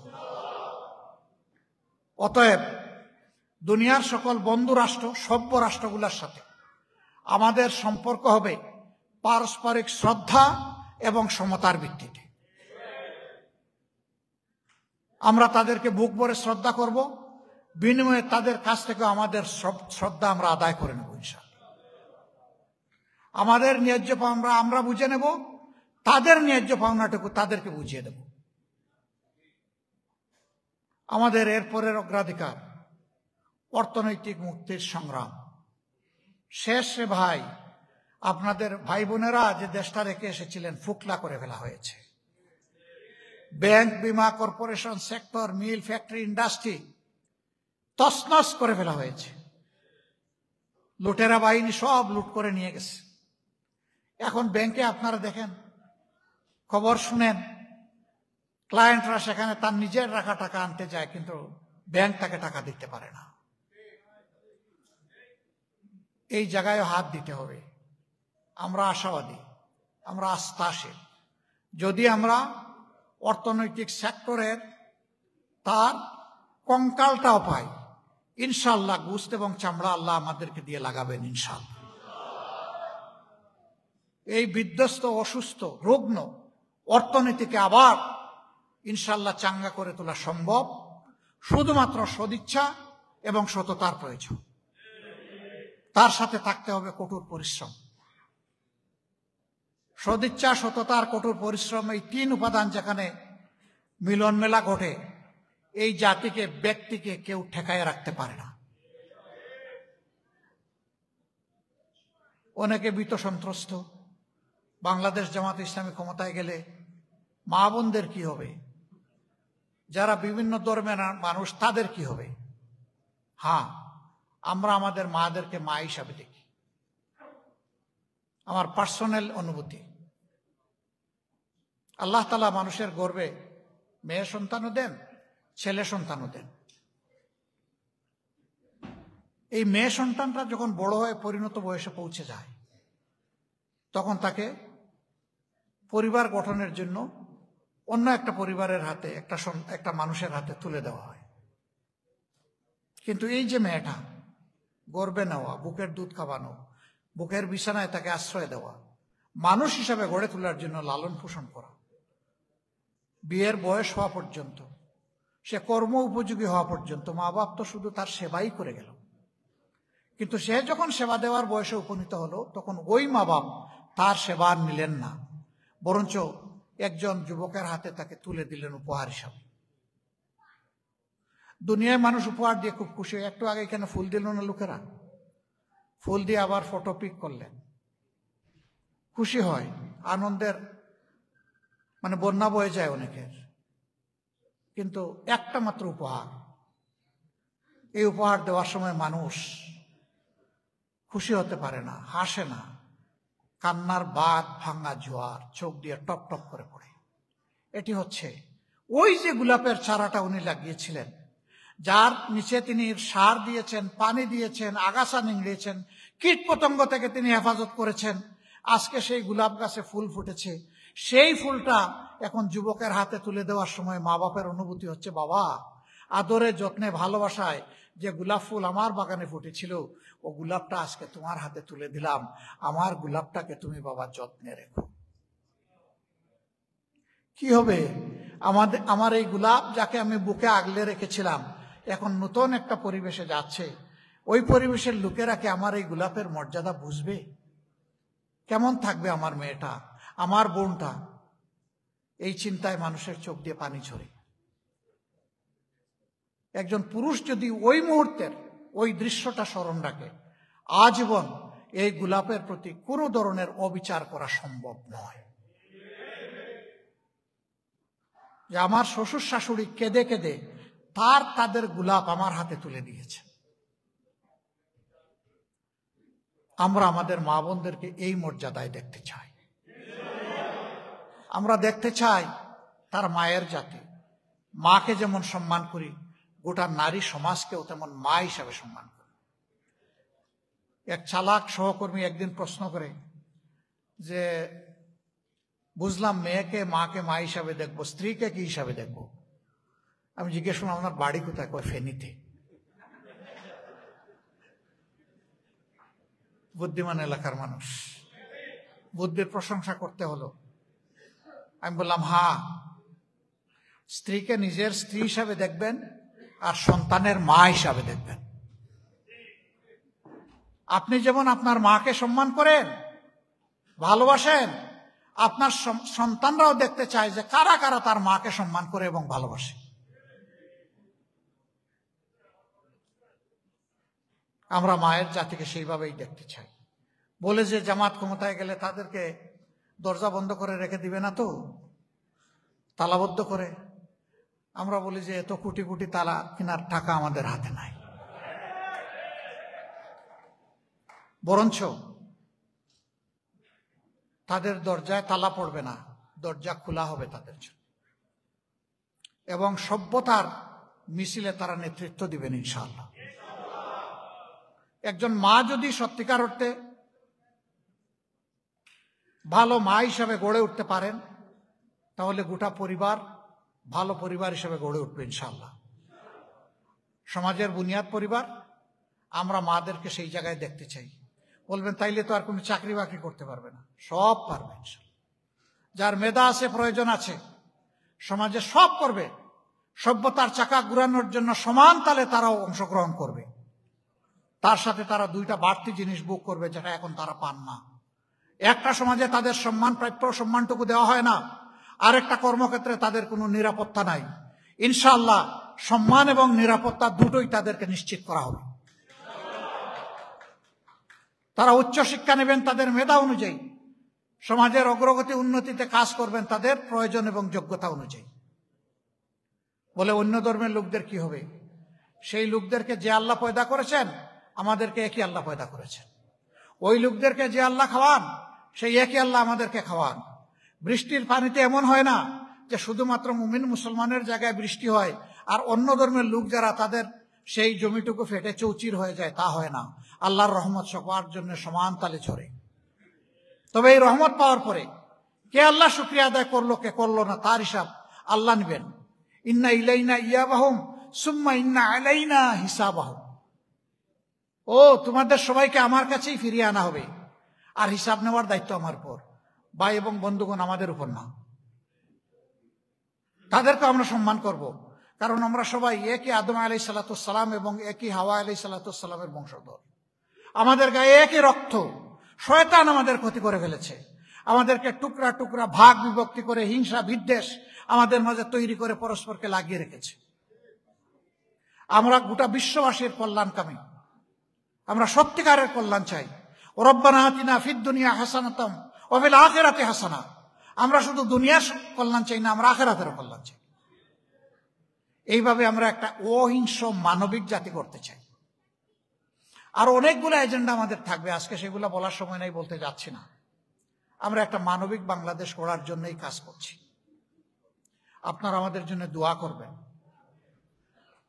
অতএব দুনিয়ার সকল বন্ধু রাষ্ট্র, সভ্য রাষ্ট্রগুলোর সাথে আমাদের সম্পর্ক হবে পারস্পরিক শ্রদ্ধা এবং সমতার ভিত্তিতে। আমরা তাদেরকে বুক ভরে শ্রদ্ধা করব, বিনিময়ে তাদের কাছ থেকে আমাদের শ্রদ্ধা আমরা আদায় করে নেব ইনশাআল্লাহ। আমাদের ন্যায্য পাওনা আমরা বুঝে নেব, তাদের ন্যায্য পাওনাটুকু তাদেরকে বুঝিয়ে দেব। আমাদের এরপরের অগ্রাধিকার অর্থনৈতিক মুক্তির সংগ্রাম। শেষে ভাই, আপনাদের ভাই বোনেরা যে দেশটা রেখে এসেছিলেন ফুকলা করে ফেলা হয়েছে। ব্যাংক, বিমা, কর্পোরেশন সেক্টর, মিল, ফ্যাক্টরি, ইন্ডাস্ট্রি তছনছ করে ফেলা হয়েছে। লুটেরা বাহিনী সব লুট করে নিয়ে গেছে। এখন ব্যাংকে আপনারা দেখেন, খবর শুনেন, ক্লায়েন্টরা সেখানে তার নিজের রাখা টাকা আনতে যায়, কিন্তু ব্যাংক তাকে টাকা দিতে পারে না। এই জায়গায় হাত দিতে হবে। আমরা আশাবাদী, আমরা আস্থাশীল। যদি আমরা অর্থনৈতিক সেক্টরের তার কঙ্কালটাও পাই, ইনশাআল্লাহ গোশত এবং চামড়া আল্লাহ আমাদেরকে দিয়ে লাগাবেন ইনশাআল্লাহ। এই বিধ্বস্ত, অসুস্থ, রুগ্ন অর্থনীতিকে আবার ইনশাআল্লাহ চাঙ্গা করে তোলা সম্ভব শুধুমাত্র সদিচ্ছা এবং সততার প্রয়োজন। তার সাথে থাকতে হবে কঠোর পরিশ্রম। সদিচ্ছা, সততার কঠোর পরিশ্রম, এই তিন উপাদান যেখানে মিলন মেলা ঘটে, এই জাতিকে, ব্যক্তিকে কেউ ঠেকায় রাখতে পারে না। অনেকে ভীত সন্ত্রস্ত, বাংলাদেশ জামাত ইসলামী ক্ষমতায় গেলে মা বোনদের কি হবে, যারা বিভিন্ন ধর্মের মানুষ তাদের কি হবে। হ্যাঁ, আমরা আমাদের মাদেরকে মা হিসাবে দেখি। আমার পার্সোনাল অনুভূতি, আল্লাহ তাআলা মানুষের গর্বে মেয়ে সন্তানও দেন, ছেলে সন্তানও দেন। এই মেয়ে সন্তানটা যখন বড় হয়ে পরিণত বয়সে পৌঁছে যায়, তখন তাকে পরিবার গঠনের জন্য অন্য একটা পরিবারের হাতে, একটা মানুষের হাতে তুলে দেওয়া হয়। কিন্তু এই যে মেয়েটা, গর্বে নেওয়া, বুকের দুধ খাওয়ানো, বুকের বিছানায় তাকে আশ্রয় দেওয়া, মানুষ হিসাবে গড়ে তোলার জন্য লালন পোষণ করা, বিয়ের বয়স হওয়া পর্যন্ত, সে কর্ম উপযোগী হওয়া পর্যন্ত মা বাপ তো শুধু তার সেবাই করে গেল। কিন্তু সে যখন সেবা দেওয়ার বয়সে উপনীত হলো, তখন ওই মা বাপ তার সেবা নিলেন না, বরঞ্চ একজন যুবকের হাতে তাকে তুলে দিলেন উপহার হিসাবে। দুনিয়ায় মানুষ উপহার দিয়ে খুব খুশি। একটু আগে এখানে ফুল দিল না লোকেরা, ফুল দিয়ে আবার ফটো পিক করলেন, খুশি হয়, আনন্দের মানে বন্যা বয়ে যায় অনেকের। কিন্তু একটা মাত্র উপহার, এই উপহার দেওয়ার সময় মানুষ খুশি হতে পারে না, হাসে না, কান্নার বাঁধ ভাঙা জোয়ার চোখ দিয়ে টপ টপ করে পড়ে। এটি হচ্ছে ওই যে গোলাপের চারাটা উনি লাগিয়েছিলেন, যার নিচে তিনি সার দিয়েছেন, পানি দিয়েছেন, আগাছা নিংড়িয়েছেন, কীট পতঙ্গ থেকে তিনি হেফাজত করেছেন। আজকে সেই গোলাপ গাছে ফুল ফুটেছে। সেই ফুলটা এখন যুবকের হাতে তুলে দেওয়ার সময় মা বাপের অনুভূতি হচ্ছে, বাবা আদরে যত্নে ভালোবাসায় যে গোলাপ ফুল আমার বাগানে ফুটেছিল, ও গোলাপটা আজকে তোমার হাতে তুলে দিলাম, আমার গোলাপটাকে তুমি বাবা যত্নে রেখো। কি হবে আমার এই গোলাপ, যাকে আমি বুকে আগলে রেখেছিলাম, এখন নতুন একটা পরিবেশে যাচ্ছে, ওই পরিবেশের লোকেরা কি আমার এই গোলাপের মর্যাদা বুঝবে? কেমন থাকবে আমার মেয়েটা, আমার বোনটা? এই চিন্তায় মানুষের চোখ দিয়ে পানি ঝরে। একজন পুরুষ যদি ওই মুহূর্তের ওই দৃশ্যটা স্মরণ রাখে, আজীবন এই গোলাপের প্রতি কোনো ধরনের অবিচার করা সম্ভব নয়। যে আমার শ্বশুর শাশুড়ি কেঁদে কেঁদে তাদের গোলাপ আমার হাতে তুলে দিয়েছে। আমরা আমাদের মা বোনদেরকে এই মর্যাদায় দেখতে চাই। আমরা দেখতে চাই তার মায়ের জাতি, মাকে যেমন সম্মান করি, গোটা নারী সমাজকেও তেমন মা হিসাবে সম্মান করি। এক চালাক সহকর্মী একদিন প্রশ্ন করে যে, বুঝলাম মেয়েকে মাকে মা হিসাবে দেখবো, স্ত্রীকে কি হিসাবে দেখবো? আমি জিজ্ঞেস করলাম, আপনার বাড়ি কোথায়? কয় ফেনীতে। বুদ্ধিমান এলাকার মানুষ, বুদ্ধির প্রশংসা করতে হলো। আমি বললাম, হ্যাঁ, স্ত্রীকে নিজের স্ত্রী হিসাবে দেখবেন আর সন্তানের মা হিসাবে দেখবেন। আপনি যেমন আপনার মাকে সম্মান করেন, ভালোবাসেন, আপনার সন্তানরাও দেখতে চায় যে কারা কারা তার মাকে সম্মান করে এবং ভালোবাসে। আমরা মায়ের জাতিকে সেইভাবেই দেখতে চাই। বলে যে জামাত ক্ষমতায় গেলে তাদেরকে দরজা বন্ধ করে রেখে দিবে না তো, তালাবদ্ধ করে। আমরা বলি যে এত কোটি কোটি তালা কেনার টাকা আমাদের হাতে নাই, বরঞ্চ তাদের দরজায় তালা পড়বে না, দরজা খোলা হবে তাদের জন্য, এবং সভ্যতার মিছিলে তারা নেতৃত্ব দিবেন ইনশাআল্লাহ। একজন মা যদি সত্যিকার অর্থে ভালো মা হিসাবে গড়ে উঠতে পারেন, তাহলে গোটা পরিবার ভালো পরিবার হিসেবে গড়ে উঠবে ইনশাআল্লাহ। সমাজের বুনিয়াদ পরিবার, আমরা মাদেরকে সেই জায়গায় দেখতে চাই। বলবেন তাইলে তো আর কোনো চাকরি বাকরি করতে পারবে না। সব পারবে ইনশাআল্লাহ। যার মেধা আছে, প্রয়োজন আছে, সমাজে সব করবে। সভ্যতার চাকা ঘুরানোর জন্য সমান তালে তারাও অংশগ্রহণ করবে। তার সাথে তারা দুইটা বাড়তি জিনিস বুক করবে, যেটা এখন তারা পান না। একটা সমাজে তাদের সম্মান, প্রাপ্য সম্মানটুকু দেওয়া হয় না, আরেকটা কর্মক্ষেত্রে তাদের কোনো নিরাপত্তা নাই। ইনশাআল্লাহ সম্মান এবং নিরাপত্তা দুটোই তাদেরকে নিশ্চিত করা হবে। তারা উচ্চ শিক্ষা নেবেন তাদের মেধা অনুযায়ী, সমাজের অগ্রগতি উন্নতিতে কাজ করবেন তাদের প্রয়োজন এবং যোগ্যতা অনুযায়ী। বলে অন্য ধর্মের লোকদের কি হবে? সেই লোকদেরকে যে আল্লাহ পয়দা করেছেন, আমাদেরকে একই আল্লাহ পয়দা করেছেন। ওই লোকদেরকে যে আল্লাহ খাওয়ান, সেই একই আল্লাহ আমাদেরকে খাওয়ান। বৃষ্টির পানিতে এমন হয় না যে শুধুমাত্র মুমিন মুসলমানের জায়গায় বৃষ্টি হয় আর অন্য ধর্মের লোক যারা, তাদের সেই জমিটুকু ফেটে চৌচির হয়ে যায়, তা হয় না। আল্লাহর রহমত সবার জন্য সমান তালে ঝরে। তবে এই রহমত পাওয়ার পরে কে আল্লাহ শুকরিয়া আদায় করলো, কে করলো না, তার হিসাব আল্লাহ নেবেন। ইন্না ইলাইনা ইয়াবাহুম সুম্মা ইন্না আলাইনা হিসাবাহুম। ও তোমাদের সবাইকে আমার কাছেই ফিরিয়ে আনা হবে, আর হিসাব নেওয়ার দায়িত্ব আমার উপর। ভাই এবং বন্ধুগণ, আমাদের উপর না। তাদেরকে আমরা সম্মান করব, কারণ আমরা সবাই একই আদম আলাইহিস সালাম এবং একই হাওয়া আলাইহিস সালামের বংশধর। আমাদের গায়ে একই রক্ত। শয়তান আমাদের ক্ষতি করে ফেলেছে, আমাদেরকে টুকরা টুকরা ভাগ বিভক্তি করে হিংসা বিদ্বেষ আমাদের মাঝে তৈরি করে পরস্পরকে লাগিয়ে রেখেছে। আমরা গোটা বিশ্ববাসীর কল্যাণকামী, আমরা সত্যিকারের কল্যাণ চাই। রব্বানা আতিনা ফিদ দুনিয়া হাসানাতাম ওয়া ফিল আখিরাতি হাসানা। আমরা শুধু দুনিয়ার কল্যাণ চাই না, আমরা আখিরাতের কল্যাণ চাই। এইভাবে আমরা একটা অহিংস মানবিক জাতি করতে চাই। আর অনেকগুলো এজেন্ডা আমাদের থাকবে, আজকে সেগুলো বলার সময় নাই, বলতে যাচ্ছি না। আমরা একটা মানবিক বাংলাদেশ গড়ার জন্যই কাজ করছি। আপনারা আমাদের জন্য দোয়া করবেন।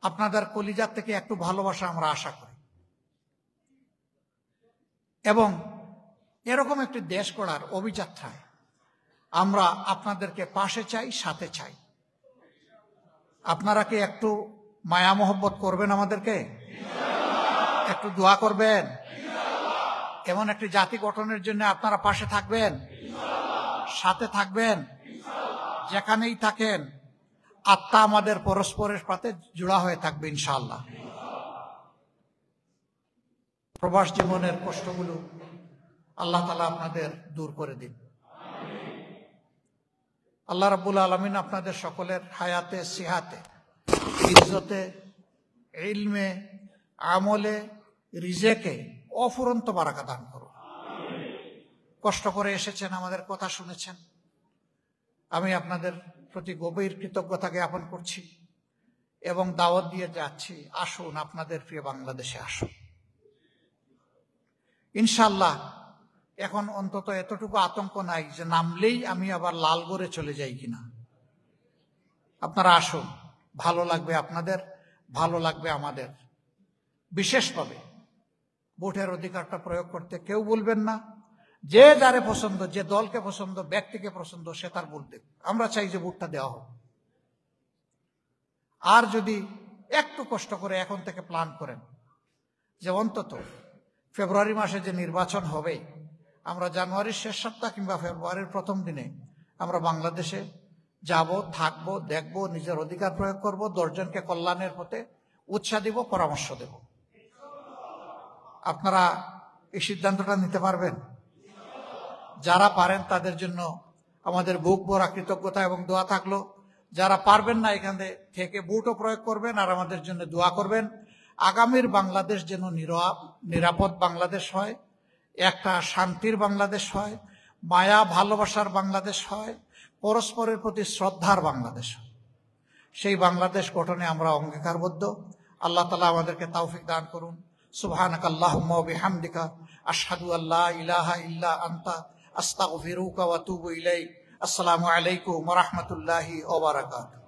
আপনাদের কলিজার থেকে একটু ভালোবাসা আমরা আশা করি, এবং এরকম একটি দেশ গড়ার অভিযাত্রায় আমরা আপনাদেরকে পাশে চাই, সাথে চাই। আপনারা কি একটু মায়া মোহব্বত করবেন আমাদেরকে? একটু দোয়া করবেন? এমন একটি জাতি গঠনের জন্য আপনারা পাশে থাকবেন, সাথে থাকবেন। যেখানেই থাকেন আত্মা আমাদের পরস্পরের সাথে জোড়া হয়ে থাকবে ইনশাআল্লাহ। প্রবাস জীবনের কষ্টগুলো আল্লাহ তাআলা আপনাদের দূর করে দিন। আল্লাহ রাব্বুল আলামিন আপনাদের সকলের হায়াতে, সিহাতে, ইজ্জতে, ইলমে, আমলে, রিজেকে অফুরন্ত বারাকা দান করুন। কষ্ট করে এসেছেন, আমাদের কথা শুনেছেন, আমি আপনাদের প্রতি গভীর কৃতজ্ঞতা জ্ঞাপন করছি এবং দাওয়াত দিয়ে যাচ্ছি, আসুন আপনাদের প্রিয় বাংলাদেশে আসুন। ইনশাল্লাহ এখন অন্তত এতটুকু আতঙ্ক নাই যে নামলেই আমি আবার লালগড়ে চলে যাই কিনা। আপনারা আসুন, ভালো লাগবে আপনাদের, ভালো লাগবে আমাদের। বিশেষভাবে ভোটের অধিকারটা প্রয়োগ করতে কেউ বলবেন না। যে যারে পছন্দ, যে দলকে পছন্দ, ব্যক্তিকে পছন্দ, সে তার ভোট দেবে। আমরা চাই যে ভোটটা দেওয়া হোক। আর যদি একটু কষ্ট করে এখন থেকে প্ল্যান করেন যে অন্তত ফেব্রুয়ারি মাসে যে নির্বাচন হবে, আমরা জানুয়ারির শেষ সপ্তাহ কিংবা ফেব্রুয়ারির প্রথম দিনে আমরা বাংলাদেশে যাব, থাকবো, দেখব, নিজের অধিকার প্রয়োগ করব, 10 জনকে কল্যাণের পথে উৎসাহ দিব, পরামর্শ দেব। আপনারা এই সিদ্ধান্তটা নিতে পারবেন? যারা পারেন তাদের জন্য আমাদের বুক ভরা কৃতজ্ঞতা এবং দোয়া থাকলো। যারা পারবেন না এখান থেকে ভোটও প্রয়োগ করবেন আর আমাদের জন্য দোয়া করবেন। আগামীর বাংলাদেশ যেন নিরাপদ বাংলাদেশ হয়, একটা শান্তির বাংলাদেশ হয়, মায়া ভালোবাসার বাংলাদেশ হয়, পরস্পরের প্রতি শ্রদ্ধার বাংলাদেশ হয়। সেই বাংলাদেশ গঠনে আমরা অঙ্গীকারবদ্ধ। আল্লাহ তাআলা আমাদেরকে তৌফিক দান করুন। সুবহানাকাল্লাহুম্মা ওয়া বিহামদিকা আশহাদু আল্লা ইলাহা ইল্লা আনতা আস্তাগফিরুকা ওয়া আতুবু ইলাইক। আসসালামু আলাইকুম ওয়া রাহমাতুল্লাহি ওয়া বারাকাতুহু।